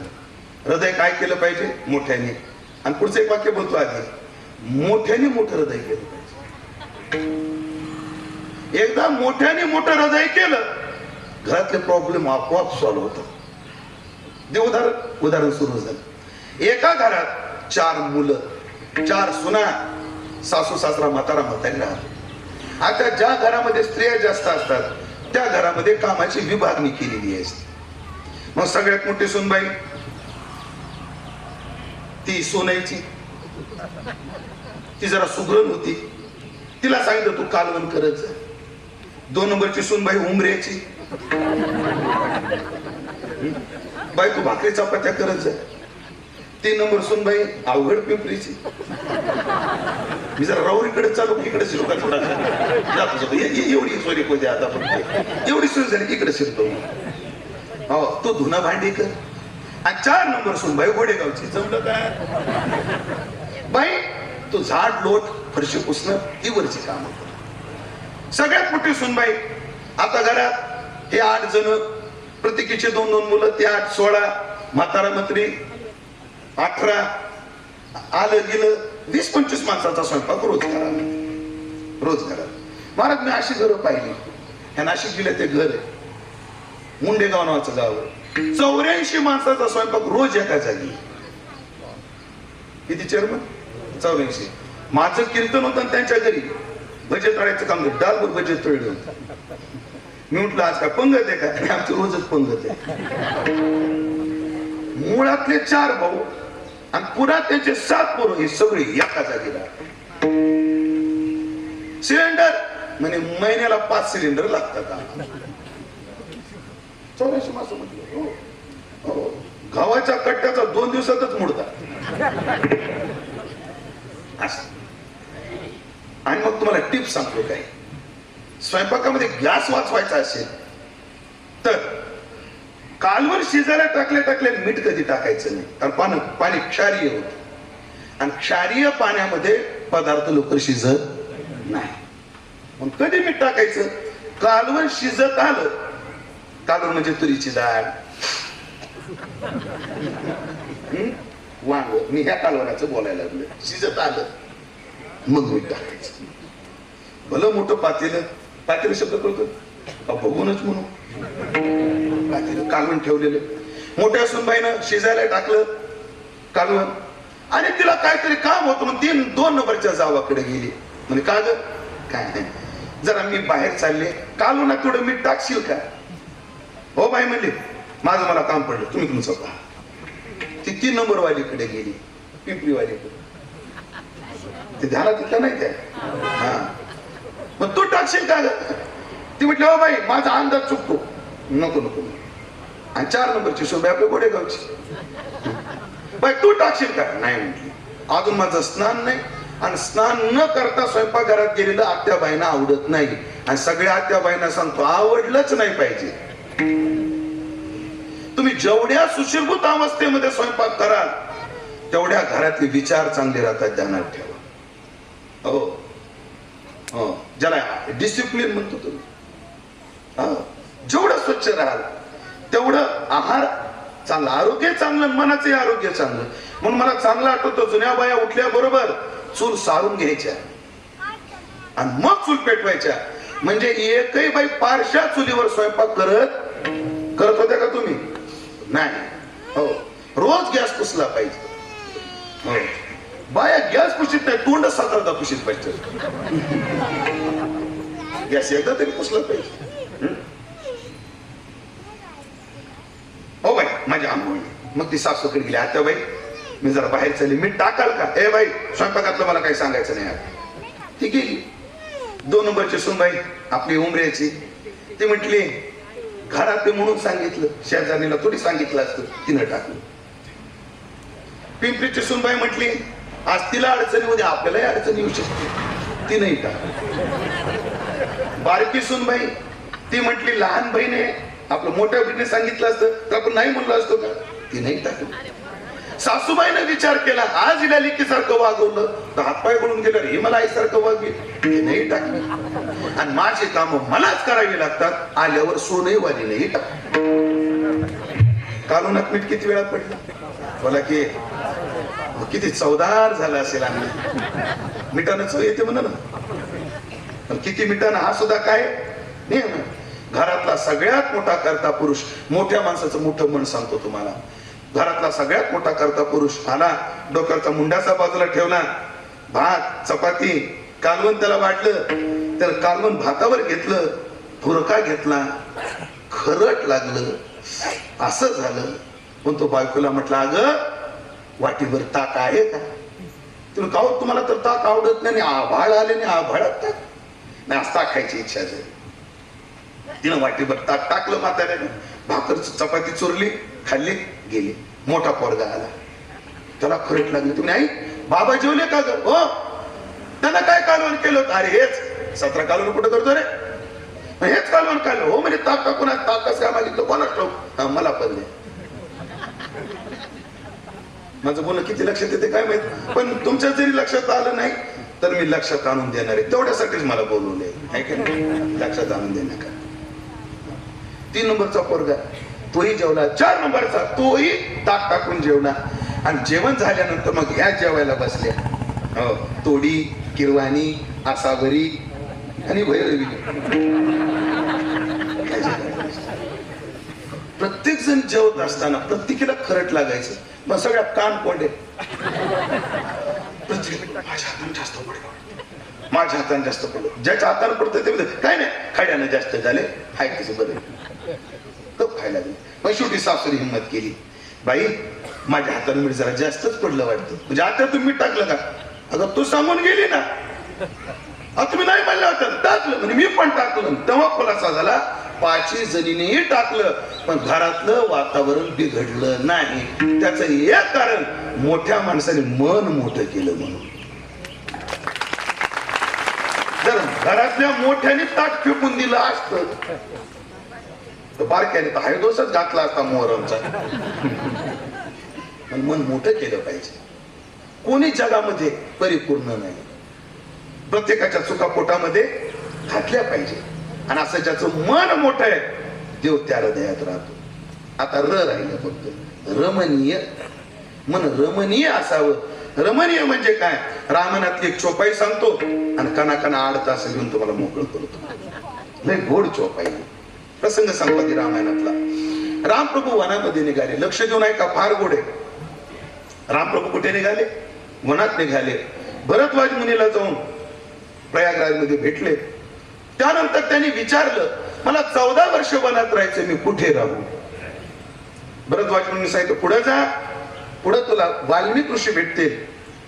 हृदय काय केलं पाहिजे? मोठ्याने. आणि पुढचं एक वाक्य बोलतो आधी, मोठ्याने मोठं हृदय केलं पाहिजे. एकदा मोठ्याने मोठं हृदय केलं, घरातले प्रॉब्लेम आपोआप सॉल्व्ह होतात. उदाहरण सुरू झालं. एका घरात 4 मुलं, 4 सुना, सासू सासरा, म्हातारा म्हातारी राहतात. आता ज्या घरामध्ये स्त्रिया जास्त असतात त्या घरामध्ये कामाची विभागणी केलेली असते. मग सगळ्यात मोठी सुनबाई ती सोनायची, ती जरा सुगरण होती, तिला सांगितलं तू कालवण करत जा. 2 नंबरची सुनबाई उमऱ्याची, बाई तू भाकरी चपात्या करत जा. 3 नंबर सुनबाई अवघड पिंपरीची, मी जरा राऊरीकडे चालू इकडे शिरू का थोडा एवढी सोयरी कोणती आता फक्त एवढी सोय झाली इकडे शिरतो. हो तू धुना भांडी कर. आणि 4 नंबर सुनबाई गोडेगावची, जमलं काय बाई तू झाड लोट फरशी पुसणं ही वरची काम कर. सगळ्यात मोठी सुनबाई. आता घरात हे 8 जण, प्रत्येकीचे 2-2 मुलं, ते 8 16, म्हातारा मंत्री 18, आलं गेलं 20-25 माणसाचा स्वयंपाक रोज करा, रोज करा. महाराज मी अशी घरं पाहिली. ह्या नाशिक जिल्ह्यात ते घर आहे, मुंडेगाव नावाचं गाव. 84 माणसाचा स्वयंपाक रोज एका जागी. किती चेअरमन? 84. माझं कीर्तन होतं त्यांच्या घरी भजे तळायचं काम करत, डालभर भजे तळलं. मी म्हटलं आज का पंगत आहे का? आमची रोजच पंगत आहे. मुळातले 4 भाऊ आणि पुन्हा त्यांचे 7 पोरं, हे सगळे एका जागी राहतात. सिलेंडर म्हणजे महिन्याला 5 सिलेंडर लागतात. 84 माणसं म्हटलं. गव्हाच्या कट्ट्याचा 2 दिवसातच मोडतात. आणि मग तुम्हाला टिप्स सांगतो काय, स्वयंपाकामध्ये गॅस वाचवायचा असेल तर कालवण शिजायला टाकले मीठ कधी टाकायचं नाही, कारण पाणी क्षारीय होत आणि क्षारीय पाण्यामध्ये पदार्थ लवकर शिजत नाही. मग कधी मीठ टाकायचं? कालवण शिजत आलं, कालवण म्हणजे तुरीची डाळ, वांग, मी ह्या कालवणाचं बोलायला लागलो. शिजत आलं मग मीठ टाकायचं. भलं मोठं पातेलं शब्द कळतो बघूनच म्हणून पातेलं कालवण ठेवलेलं. मोठ्या सुनबाईनं शिजायला टाकलं कालवण आणि तिला काहीतरी काम होतं म्हणून 2 नंबरच्या जावाकडे गेली. म्हणजे का ग? काय नाही, जरा मी बाहेर चालले, कालवणात थोडं मीठ टाकशील का? हो बाई म्हणली, माझं मला काम पडलं, तुम्ही तुमचं पहा. ती 3 नंबर वालीकडे गेली, पिंपरी वालीकडे. ते ध्यानात तिथं नाही त्या. हा मग तू टाकशील का ग? ती म्हटली हो बाई माझा अंदाज चुकतो. नको नको. आणि 4 नंबरची शोभा आपल्या गोडेगावची, बाई तू टाकशील का? नाही म्हटली, अजून माझं स्नान नाही आणि स्नान न करता स्वयंपाकघरात गेलेलं आत्याबाईंना आवडत नाही. आणि सगळ्या आत्याबाईंना सांगतो आवडलंच नाही पाहिजे. तुम्ही जेवढ्या सुशीलभूत अवस्थेमध्ये स्वयंपाक कराल तेवढ्या घरातले विचार चांगले राहतात, ध्यानात ठेवा. हो हो, ज्याला डिसिप्लिन म्हणतो तुम्ही. जेवढं स्वच्छ राहाल तेवढं आहार चांगला, आरोग्य चांगलं, मनाचे आरोग्य चांगलं. म्हणून मला चांगलं आठवतं, जुन्या बाया उठल्या बरोबर चूल सारून घ्यायच्या आणि मग चूल पेटवायच्या. म्हणजे एकही बाई पारशा चुलीवर स्वयंपाक करत होत्या का तुम्ही? नाही. हो, रोज गॅस पुसला पाहिजे. हो, बाया गॅस पुशीत नाही, तोंड 7-8दा पुशीत पाहिजे. गॅस एकदा तरी पुसला पाहिजे. हो बाई माझी आंघोळ. मग ती सासूकडे गेली, आता बाई मी जरा बाहेर चालली, मीठ टाकाल का? ए बाई स्वयंपाकातलं मला काही सांगायचं नाही. ती गेली. 2 नंबरची सुनबाई आपली उमऱ्याची, ती म्हटली घरात ते म्हणून सांगितलं, शेजारीला थोडी सांगितलं असतं, तिनं टाकलं. पिंपरीची सुनबाई म्हटली आज तिला अडचणी होती, आपल्यालाही अडचणी येऊ शकते, ती नाही टाकलं. बारकी सुनबाई ती म्हटली लहान बहिणी आपलं मोठ्या बहिणीने सांगितलं असतं तर आपण नाही म्हणलो असतो का? ती नाही टाकलं. सासूबाईनं विचार केला, आज हिला लेकीसारखं वागवलं तर हातपाय गळून गेलं, हे मला आईसारखं वागवी, हे नाही टाकलं. आणि माझी कामं मलाच करावी लागतात, आल्यावर सोनही वाली नाही टाकलं. कालवणात मीठ किती वेळा पडलं बोला की, किती चवदार झाला असेल आम्ही, मिठानं चव येते म्हणा ना. पण किती मिठानं हा सुद्धा काय नियम आहे. घरातला सगळ्यात मोठा करता पुरुष, मोठ्या माणसाचं मोठं मन सांगतो तुम्हाला, घरातला सगळ्यात मोठा करता पुरुष आला, डोक्याचा मुंडाचा बाजूला ठेवला, भात चपाती कालवण त्याला वाटलं तर कालवण भातावर घेतलं, फुरका घेतला, खरट लागलं, असं झालं. पण तो बायकोला म्हटला, अगं वाटीभर ताक आहे का? तुम्ही का तुम्हाला तर ताक आवडत नाही, आभाळ आले नाही, आभाळात ताक नाही, आज ताक खायची इच्छा झाली. तिनं वाटीभर ताक टाकलं म्हाताऱ्याने, भाकर चपाती चुरली, खाल्ली, गेली. मोठा पोरगा आला, त्याला खरट लागली. तुम्ही आई बाबा जेवले का ग? हो. त्यांना काय कालवण केलं? अरे हेच 17 कालवण कुठं करतो रे? हेच कालवण खाल्लं. हो म्हणजे ताक टाकून, ताक कसं काय मागितलं? कोणाच ठाऊक, मला पण दे. माझं बोलणं किती लक्षात येते काय माहित, पण तुमच्या जरी लक्षात आलं नाही तर मी लक्षात आणून देणार आहे, तेवढ्यासाठीच मला बोलवले आहे की नाही, लक्षात आणून देणार का. 3 नंबरचा पोरगा तोही जेवला, 4 नंबरचा तोही ताक टाकून जेवला. आणि जेवण झाल्यानंतर मग ह्या जेवायला बसल्या, हो, तोडी, किरवाणी, आसावरी आणि भैरवी. प्रत्येक जण जेवत असताना प्रत्येकीला खरट लागायचं. मग सगळ्या कान कोंडे, माझ्या हाताने जास्त पडलं, माझ्या हाताने जास्त पडलं. ज्याच्या हाताने पडतं ते काय नाही, खाड्यानं जास्त झाले, हाय तसं बरं खूप खायला लागले. मग शेवटी सासूरी हिंमत केली, बाई माझ्या हाताने मीठ जरा जास्तच पडलं वाटतं, म्हणजे आता तुम्ही मीठ टाकलं का? अगं तू सांगून गेली ना, तुम्ही नाही म्हणलं होतं, टाकलं म्हणजे मी पण टाकलं. तेव्हा खुलासा झाला, 5 जणींनीही टाकलं पण घरातलं वातावरण बिघडलं नाही. त्याचं एक कारण मोठ्या माणसाने मन मोठं केलं म्हणून. जर घरातल्या मोठ्याने ताट फेकून दिलं असतं तर बारक्याने तर हायदोसच घातला असता मोहरमचा. पण मन मोठं केलं पाहिजे. कोणी जगामध्ये परिपूर्ण नाही, प्रत्येकाच्या चुका पोटामध्ये घातल्या पाहिजे. आणि असं ज्याचं मन मोठं आहे देव त्या हृदयात राहतो. आता राहिलं फक्त रमणीय. मन रमणीय असावं. रमणीय म्हणजे काय? रामायणातली एक चोपाई सांगतो आणि कणाकणा 8 तास घेऊन तुम्हाला मोकळं करतो. लय गोड चोपाई, प्रसंग सांगतो रामायणातला. रामप्रभू वनामध्ये निघाले, लक्ष देऊन ऐका, फार गोड आहे. रामप्रभू कुठे निघाले? वनात निघाले. भरद्वाज मुनीला जाऊन प्रयागराज मध्ये भेटले. त्यानंतर त्यांनी विचारलं, मला 14 वर्ष वनात राहायचं, मी कुठे राहू? भरद्वाज मुनी सांगितलं, पुढे जा, पुढे तुला वाल्मिक ऋषी भेटतील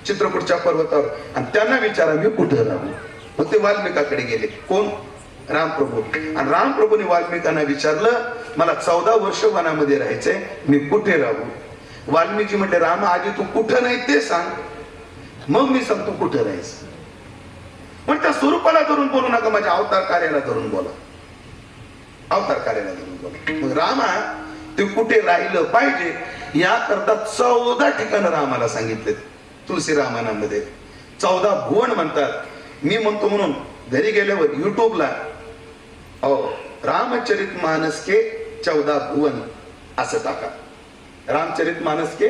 चित्रकूटच्या पर्वतावर, आणि त्यांना विचारा मी कुठे राहू. मग ते वाल्मिकाकडे गेले. कोण? रामप्रभू. आणि रामप्रभूने वाल्मिकांना विचारलं, मला 14 वर्ष वनामध्ये राहायचंय, मी कुठे राहू? वाल्मिकी म्हटले, राम आधी तू कुठं नाही ते सांग, मग मी सांगतो कुठं राहायचं. पण त्या स्वरूपाला धरून बोलू नका, माझ्या अवतार कार्याला धरून बोला, अवतार कार्याला धरून बोला. मग रामा ते कुठे राहिलं पाहिजे याकरता 14 ठिकाणं रामाला सांगितले. तुलसी रामायणामध्ये 14 भुवन म्हणतात. मी म्हणतो म्हणून घरी गेल्यावर युट्यूबला रामचरित मानस के 14 भुवन असं टाका. रामचरित मानस के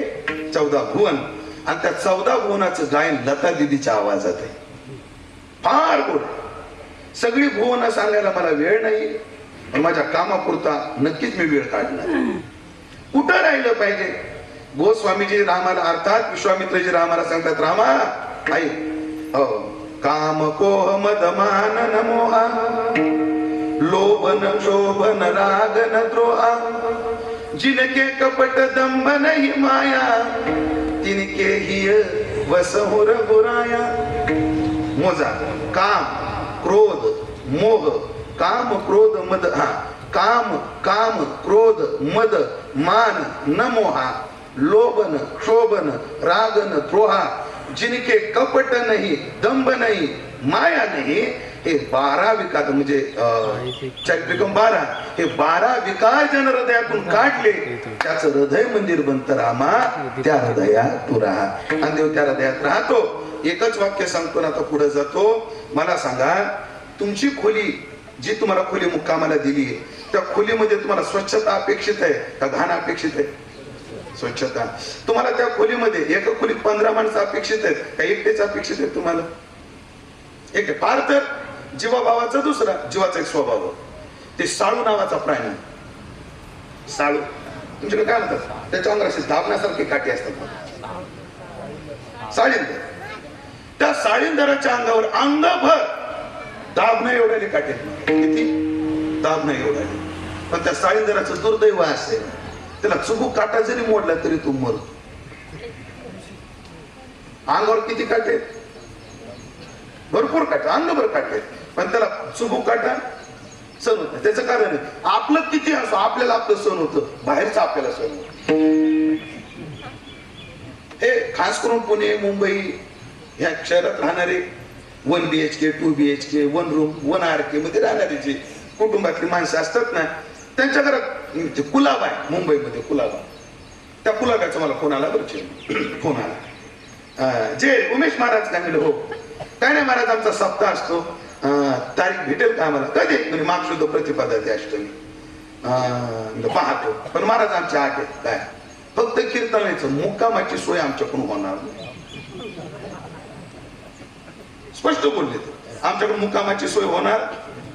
14 भुवन. आणि त्या 14 भुवनाचं गायन लता दिदीच्या आवाजात आहे. फार गोड. सगळी भुवन सांगायला मला वेळ नाही, पण माझ्या कामापुरता नक्कीच मी वेळ काढणार. कुठं राहिलं पाहिजे? गोस्वामीजी रामाला, अर्थात विश्वामित्रजी रामाला सांगतात, रामा आई काम कोह मद मान मोहा लोभन शोभन रागन द्रोहा जिनके कपट दंभ नहीं माया तिनके हिय वसहुर बुराया. मोजा, काम क्रोध मोह, काम क्रोध मद, काम काम क्रोध मद मान न मोहा लोभन शोभन रागन द्रोहा जिनके कपट नहीं दंभ नहीं माया नहीं हे 12 विकार म्हणजे चैत्रिकम 12 हे 12 विकार ज्यानं हृदयातून काढले त्याचं हृदय मंदिर बनतं रामा, त्या हृदयात तू राहा. आणि देव त्या हृदयात राहतो. एकच वाक्य सांगतो ना, आता पुढे जातो. मला सांगा, तुमची खोली जी तुम्हाला खोली मुक्कामाला दिली त्या खोलीमध्ये तुम्हाला स्वच्छता अपेक्षित आहे का घाण अपेक्षित आहे? स्वच्छता. तुम्हाला त्या खोलीमध्ये एका खोलीत 15 माणसं अपेक्षित आहेत का एकटेच अपेक्षित आहेत तुम्हाला? एक फार तर जीवाभावाचा दुसरा जीवाचा एक स्वभाव. ते साळू नावाचा प्राणी. साळू तुमच्याकडे काय म्हणतात? त्याच्या अंगावर असे दाबण्यासारखे काठी असतात. साळींदर. त्या साळींदराच्या अंगावर अंगभर दाबणं एवढ्याने काठी. किती दाबणं एवढ्याने. पण त्या साळींदराचं दुर्दैव असेल, त्याला चुबू काटा जरी मोडला तरी तू मरतो. अंगावर किती काटे? भरपूर काटे, अंगभर काटे, पण त्याला चुबू काटा सण होत नाही. त्याचं कारण आहे आपलं किती असो, आपल्याला आपलं सण होतं, बाहेरचं आपल्याला सण होत. हे खास करून पुणे मुंबई ह्या शहरात राहणारे 1 BHK 2 BHK 1 रूम 1 RK मध्ये राहणारे जे कुटुंबातली माणसं असतात ना, त्यांच्या घरात कुलाबा आहे. मुंबईमध्ये कुलाबा. त्या कुलाब्याचा मला फोन आला. बरं फोन आला. जे उमेश महाराज काय म्हणले, हो काय नाही महाराज, आमचा सप्ताह असतो, तारीख भेटेल का आम्हाला? कधी? म्हणजे मागशुद्ध प्रतिपदा ते अष्टमी पाहतो. पण महाराज आमचे आठ आहेत. काय? फक्त कीर्तनाचं मुक्कामाची सोय आमच्याकडून होणार नाही. स्पष्ट बोलले ते, आमच्याकडून मुक्कामाची सोय होणार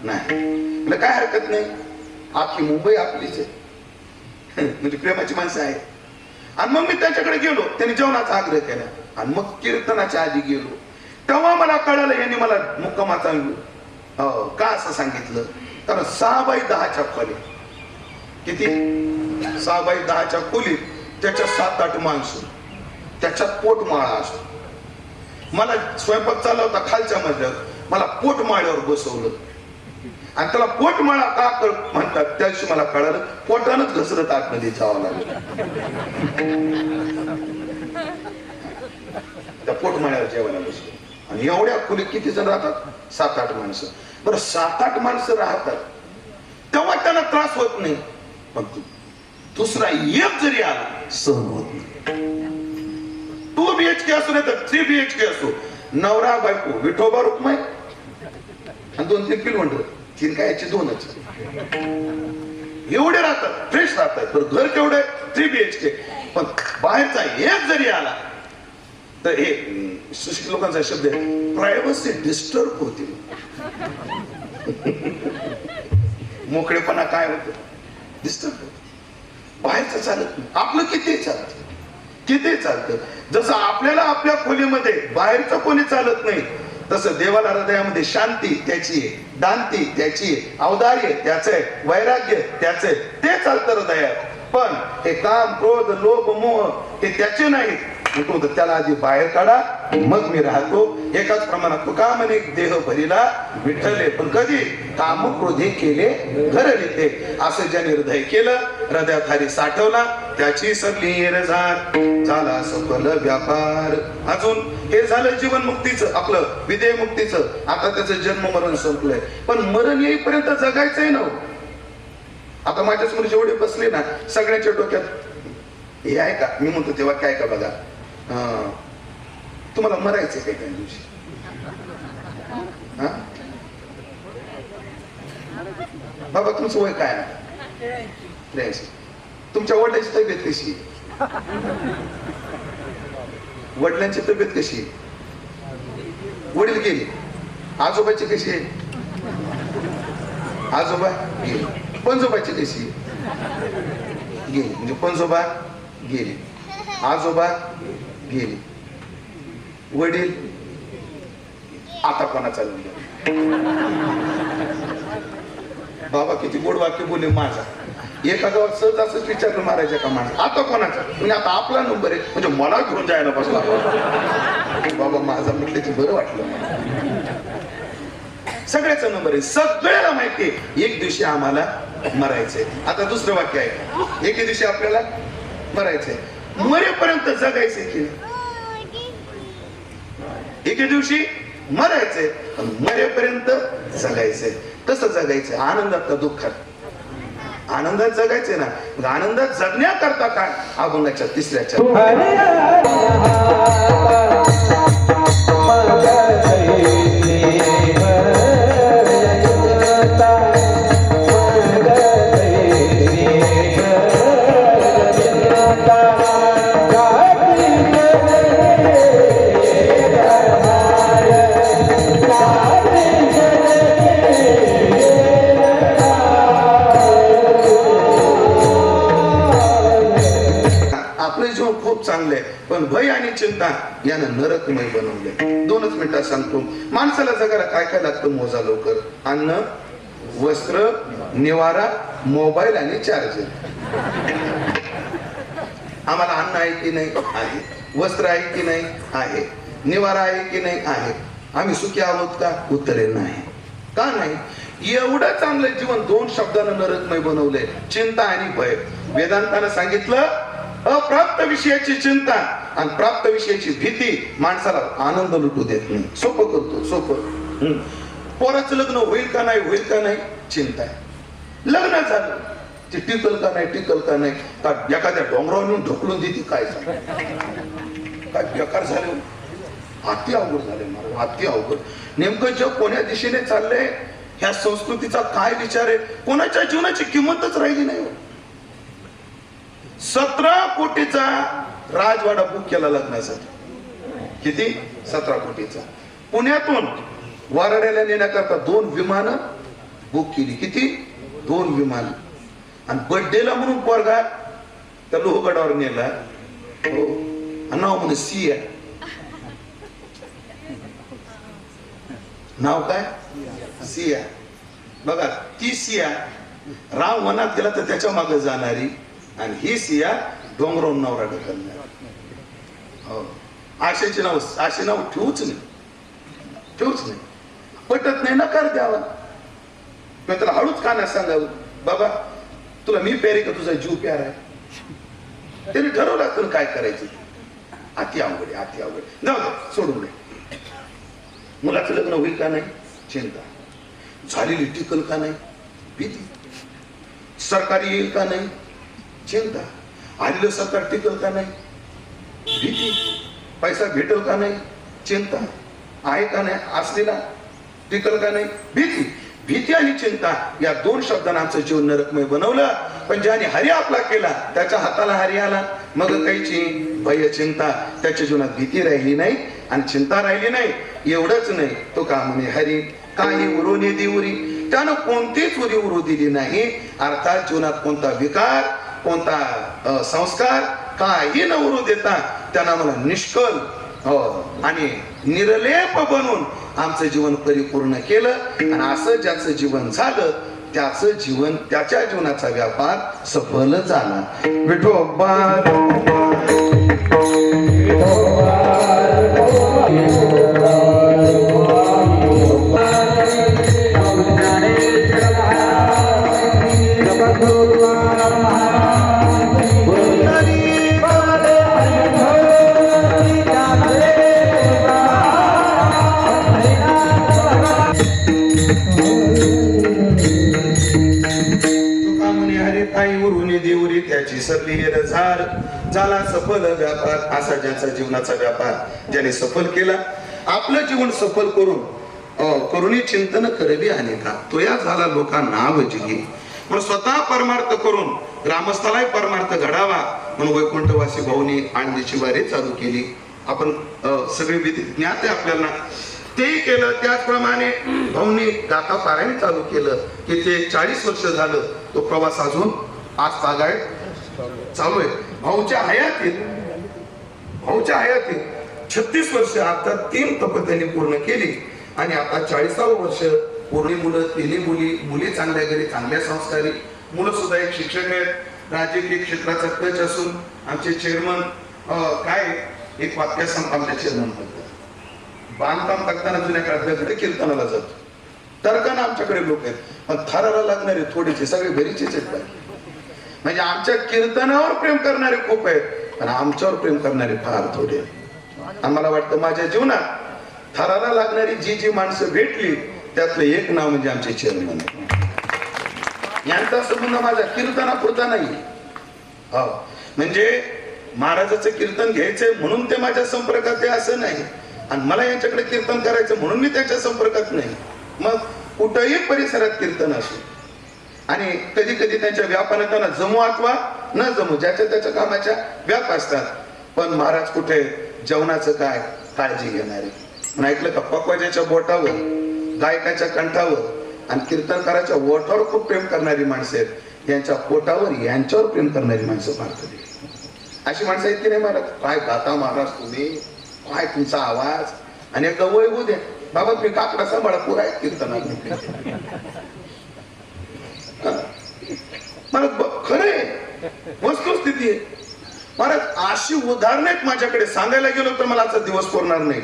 नाही. म्हणजे काय हरकत नाही, अख्खी मुंबई आपलीच आहे. म्हणजे प्रेमाची माणसं आहेत. आणि मग मी त्याच्याकडे गेलो, त्यांनी जेवणाचा आग्रह केला. आणि मग कीर्तनाच्या आधी गेलो, तेव्हा मला कळालं यांनी मला मुक्कामाचा का असं सांगितलं. कारण 6x10च्या खोलीत. किती? 6x10च्या खोलीत त्याच्या 7-8 माणसं, त्याच्यात पोटमाळा असतो. मला स्वयंपाक चालला होता खालच्या मजल्यावर, मला पोटमाळ्यावर बसवलं. आणि त्याला पोटमाळा का म्हणतात त्या दिवशी मला कळालं, पोटानच घसरत आतमध्ये जावं लागलं. त्या पोटमाळ्यावर जेवायला बसलो. आणि एवढ्या खोलीत किती जण राहतात? 7-8 माणसं. बरं 7-8 माणसं राहतात तेव्हा त्यांना त्रास होत नाही, पण दुसरा एक जरी आला सहन होत नाही. 2 BHK असो नाही तर 3 BHK असो, नवरा बायको विठोबा रुक्माई आणि 2-3 किलोमीटर, 3 काय याचे 2च एवढे राहतात, फ्रेश राहतात. तर घर केवढं आहे? 3 BHK. पण बाहेरचा एक जरी आला तर हे सुशिक्षित लोकांचा शब्द आहे, प्रायव्हसी डिस्टर्ब होते. मोकळेपणा काय होतं? डिस्टर्ब होत. बाहेरचं चालत नाही, आपलं किती चालतं, किती चालतं. जसं आपल्याला आपल्या खोलीमध्ये बाहेरचं कोणी चालत नाही, तसं देवाला हृदयामध्ये शांती त्याची आहे, दांती त्याची आहे, औदार्य त्याचं आहे, वैराग्य त्याचं आहे, ते चालतं हृदयात. पण हे काम क्रोध लोभ मोह हे त्याचे नाही. त्याला आधी बाहेर काढा, मग मी राहतो. एकाच प्रमाणात तुका म्हणे देह भरीला विठ्ठले, पण कधी? काम क्रोधे केले घर येते. असं ज्याने हृदय केलं, हृदयात हरी साठवला, त्याची सगळी झाला सफल व्यापार. अजून हे झालं जीवन मुक्तीचं, आपलं विदेह मुक्तीचं. आता त्याचं जन्म मरण संपलंय, पण मरण येईपर्यंत जगायचंय ना. आता माझ्या समोर जेवढे बसले ना, सगळ्यांच्या डोक्यात हे आहे का? मी म्हणतो तेव्हा काय का बघा, तुम्हाला मरायचंय काय त्या दिवशी? बाबा तुमचं वय काय आहे? 83. तुमच्या वडिलांची तब्येत कशी आहे? वडिलांची तब्येत कशी आहे? वडील गेले. आजोबाची कशी आहे? आजोबा गेले. पंजोबाची कशी आहे? गेली. म्हणजे पंजोबा गेले, आजोबा गेले, वडील आता कोणा चालून बाबा किती गोड वाक्य बोलले. माझा एका गावात सहज असंच विचारलं मारायच्या का माझा, आता कोणाचा? म्हणजे आता आपला नंबर आहे, म्हणजे मला घेऊन जायला बसला. बाबा माझा म्हटलं की बरं वाटलं. सगळ्याचा नंबर आहे, सगळ्याला माहिती आहे एक दिवशी आम्हाला मरायचंय. आता दुसरं वाक्य आहे, एके दिवशी आपल्याला मरायचंय. मरेपर्यंत जगायचंय की एके दिवशी मरायचंय पण मरेपर्यंत जगायचंय. कसं जगायचंय? आनंदात का दुःखात? आनंदात जगायचंय ना. मग आनंदात जगण्याकरता काय? अभंगाच्या तिसऱ्याच्या आपलं जीवन खूप चांगलं आहे पण भय आणि चिंता यानं नरकमय बनवलंय. 2च मिनिटात सांगतो. माणसाला जगायला काय काय लागतं मोजा लवकर. अन्न, वस्त्र, निवारा, मोबाईल आणि चार्जर. आम्हाला अन्न आहे की नाही? आहे. वस्त्र आहे की नाही? आहे. निवारा आहे की नाही? आहे. आम्ही सुखी आहोत का? उत्तरे नाही. का नाही? एवढं चांगलं जीवन 2 शब्दानं नरकमय बनवलंय. चिंता आणि भय. वेदांतानं सांगितलं अप्राप्त विषयाची चिंता आणि प्राप्त विषयाची भीती माणसाला आनंद लुटू देत नाही. सोपं करतो. सोपं. पोराचं लग्न होईल का नाही? होईल का नाही? चिंता आहे. लग्न झालं ते टिकल का नाही? टिकल का नाही? का एखाद्या डोंगरावर येऊन ढकलून देते काय? काय बेकार झाले. अति अवघड झाले मला. अति अवघड. नेमकं जग कोण्या दिशेने चाललंय? ह्या संस्कृतीचा काय विचार आहे? कोणाच्या जीवनाची किंमतच राहिली नाही. 17 कोटीचा राजवाडा बुक केला लग्नासाठी. किती? 17 कोटीचा. पुण्यातून वारड्याला नेण्याकरता 2 विमानं बुक केली. किती? 2 विमान. आणि बर्थडेला म्हणून पोरगा त्या लोहगडावर नेला. हो. नाव म्हणे सिया. नाव काय? सिया. बघा ती सिया राम वनात गेला तर त्याच्या मागे जाणारी आणि ही सिया डोंगरावरून नवरा ढकलणार. हो. आशेचे नाव ठेवूच नाही. ठेवूच नाही. पटत नाही नकार द्यावा. मी त्याला हळूच का नाही सांगावं बाबा तुला मी प्यारे का तुझा जीव प्यार आहे? त्याने ठरवलं असतं काय करायचं. अति अवघड. अति अवघड. जाऊ दे सोडून दे. मुलाचं लग्न होईल का नाही? चिंता. झालेली टिकल का नाही? भीती. सरकारी येईल का नाही? चिंता. आलेलं सरकार टिकल का नाही? भीती. पैसा भेटल का नाही? चिंता. आहे का नाही? असलेला टिकल का नाही? भीती. भीती आणि चिंता या 2 शब्दांना आमचं जीवन नरकमय बनवलं. पण ज्याने हरी आपला केला त्याच्या हाताला हरी आला. मग काहीची भय चिंता त्याच्या जीवनात भीती राहिली नाही आणि चिंता राहिली नाही. एवढंच नाही तो का म्हणे हरी काही उरोने देऊरी. त्यानं कोणतीच उरी उरू दिली नाही. अर्थात जीवनात कोणता विकार कोणता संस्कार काही न उरू देता त्यांना मला निष्कल आणि निरलेप बनवून आमचं जीवन परिपूर्ण केलं. आणि असं ज्याचं जीवन झालं त्याचं जीवन त्याच्या जीवनाचा व्यापार सफल झाला. विठोबा त्याची सरली झाड झाला सफल व्यापार. असा ज्याचा जीवनाचा व्यापार ज्याने सफल केला. आपलं जीवन सफल करून चिंतन करवी अनेका तो या झाला लोका नाव जिगी. म्हणून स्वतः परमार्थ करून ग्रामस्थालाही परमार्थ घडावा म्हणून वैकुंठवासी भाऊनी आळंदीची वारी चालू केली. आपण सगळे विधी ज्ञात आहे आपल्याला. तेही केलं. त्याचप्रमाणे भाऊनी गाथा पारायण चालू केलं की ते 40 वर्ष झालं. तो प्रवास अजून आज तागायत चालू आहे. भाऊच्या हयातीत 36 वर्ष आता 3 तप त्यांनी पूर्ण केली आणि आता 40वे वर्ष. पूर्णी मुलं, 3 मुली चांगल्या घरी, चांगल्या संस्कारी. मुलं सुद्धा एक शिक्षक आहेत. राजकीय क्षेत्राचा टच असून आमचे चेअरमन काय एक वाक्य आमच्या चेअरमन बांधकाम करताना जुन्या काळात दगड कीर्तनाला जातो. तर्कानं आमच्याकडे लोक आहेत पण थराला लागणारे थोडेसे सगळे घरीचेच आहेत. म्हणजे आमच्या कीर्तनावर प्रेम करणारे खूप आहेत पण आमच्यावर प्रेम करणारे फार थोडे. आम्हाला वाटतं माझ्या जीवनात थराला लागणारी जी जी माणसं भेटली त्यातलं एक नाव म्हणजे आमचे चेअरमन आहे. यांचा संबंध माझा कीर्तनापुरता नाही. हो, म्हणजे महाराजाचं कीर्तन घ्यायचंय म्हणून ते माझ्या संपर्कात आहे असं नाही, आणि मला यांच्याकडे कीर्तन करायचं म्हणून मी त्यांच्या संपर्कात नाही. मग कुठंही परिसरात कीर्तन असो, आणि कधी कधी त्यांच्या व्यापाने त्यांना जमू अथवा न जमू, ज्याच्या त्याच्या कामाच्या व्याप असतात. पण महाराज कुठे जेवणाचं काय काळजी घेणारे. पण ऐकलं का, पक्वाजाच्या बोटावर, गायकाच्या कंठावर आणि कीर्तनकाराच्या ओठावर खूप प्रेम करणारी माणसं आहेत. यांच्या पोटावर, यांच्यावर प्रेम करणारी माणसं भारतात. अशी माणसं आहेत की नाही महाराज? काय गाता महाराज तुम्ही, काय तुमचा आवाज, आणि एकदा वय होऊ दे बाबा, तुम्ही काकडा सांभाळा, पुरा आहेत कीर्तनात. मला खरंय, वस्तुस्थिती आहे महाराज. अशी उदाहरणं आहेत माझ्याकडे, सांगायला गेलो तर मला आजचा दिवस पुरणार नाही.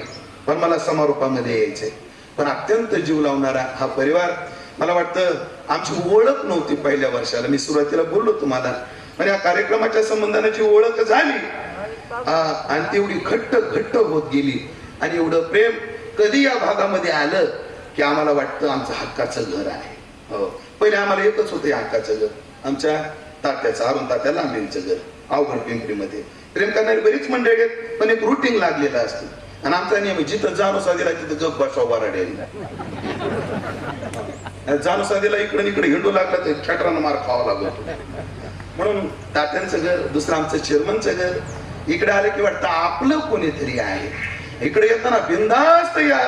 पण मला समारोपामध्ये यायचंय. पण अत्यंत जीव लावणारा हा परिवार, मला वाटतं आमची ओळख नव्हती पहिल्या वर्षाला. मी सुरुवातीला बोललो तुम्हाला, पण या कार्यक्रमाच्या संबंधाने जी ओळख झाली आणि ती एवढी घट्ट होत गेली, आणि एवढं प्रेम कधी या भागामध्ये आलं की आम्हाला वाटतं आमचं हक्काचं घर आहे. हो, पहिले आम्हाला एकच होतं हक्काचं घर, आमच्या तात्याचं, अरुण तात्या लांबेंचं घर, अवघड पिंपरीमध्ये. प्रेम करणारी बरीच मंडळी आहेत, पण एक रुटीन लागलेलं असतं. आणि आमचा नियम जिथं जाणूसा दिला तिथं गप बसवा वराडे. जाणूसा दिला इकडे इकडे हिंडू लागला तर खेटरानं मार खावा लागतो. म्हणून तात्यांचं घर, दुसरं आमचं चेअरमनचं घर. इकडे आलं की वाटतं आपलं कोणीतरी आहे. इकडे येताना बिनधास्त या,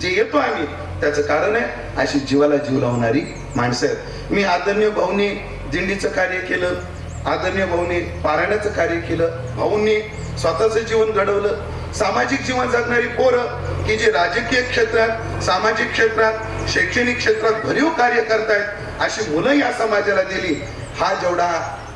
जे येतो आम्ही त्याचं कारण आहे अशी जीवाला जीव लावणारी माणसं आहेत. मी आदरणीय भाऊंनी दिंडीचं कार्य केलं, आदरणीय भाऊंनी पारायणाचं कार्य केलं, भाऊंनी स्वतःचं जीवन घडवलं. सामाजिक जीवन जगणारी पोरं की जे राजकीय क्षेत्रात, सामाजिक क्षेत्रात, शैक्षणिक क्षेत्रात भरीव कार्य करतायत, अशी मुलं या समाजाला दिली. हा जेवढा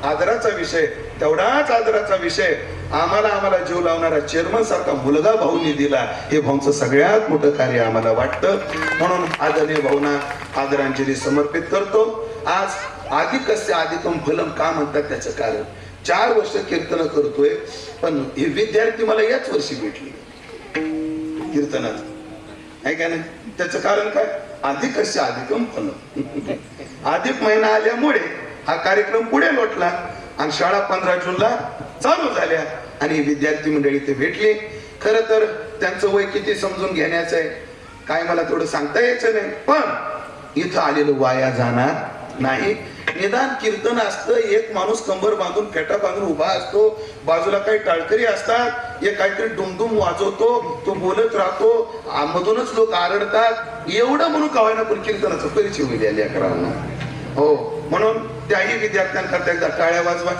आदराचा विषय, तेवढाच आदराचा विषय आम्हाला जीव लावणारा चेअरमन सारखा मुलगा भाऊंनी दिला. हे भाऊंचं सगळ्यात मोठं कार्य आम्हाला वाटतं. म्हणून आदरणीय भाऊंना आदरांजली समर्पित करतो. आज अधिकस्य अधिकम फलम का म्हणतात त्याचं कारण, 4 वर्ष कीर्तन करतोय, पण हे विद्यार्थी मला याच वर्षी भेटली कीर्तनात, आहे का नाही? त्याचं कारण काय? अधिकस्य अधिकम फलम. अधिक महिना आल्यामुळे हा कार्यक्रम पुढे लोटला आणि शाळा 15 जूनला चालू झाल्या आणि विद्यार्थी मंडळी ते भेटली. खर तर त्यांचं वय किती समजून घेण्याचं आहे काय मला थोडं सांगता यायचं नाही, पण इथं आलेलं वाया जाणार नाही. निदान कीर्तन असतं, एक माणूस कंबर बांधून फेटा बांधून उभा असतो, बाजूला काही टाळकरी असतात, एक काहीतरी डुमडुम वाजवतो, तो बोलत राहतो, मधूनच लोक आरडतात. एवढं म्हणून का होईना पण कीर्तनाचा परिचय होईल या लेकरांना. हो, म्हणून त्याही विद्यार्थ्यांकरता एकदा टाळ्या वाजवा.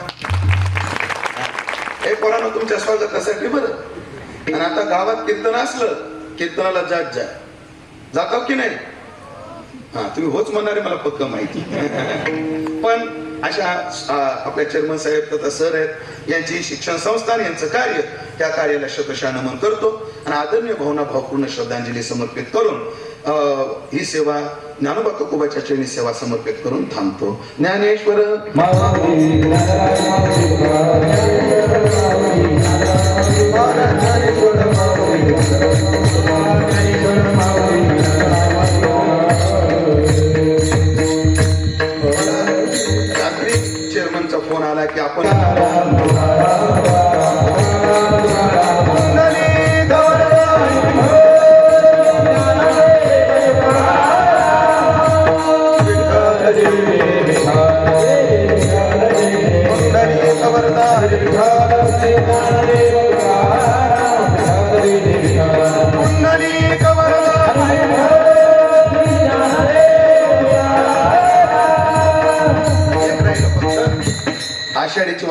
हे पोरांनो तुमच्या स्वागतासाठी बरं. आणि आता गावात कीर्तन असलं, कीर्तनाला जातो की नाही? हा, तुम्ही होच म्हणणारे मला पक्क माहिती. पण अशा आपल्या चेअरमन साहेब तथा सर आहेत, यांची शिक्षण संस्था आणि यांचं कार्य, त्या कार्याला शतशः नमन करतो आणि आदरणीय भावना भावपूर्ण श्रद्धांजली समर्पित करून ही सेवा ज्ञानोबा तुकोबाच्या चरणी सेवा समर्पित करून थांबतो. ज्ञानेश्वर रात्री चेअरमनचा फोन आला की आपण आषाढीची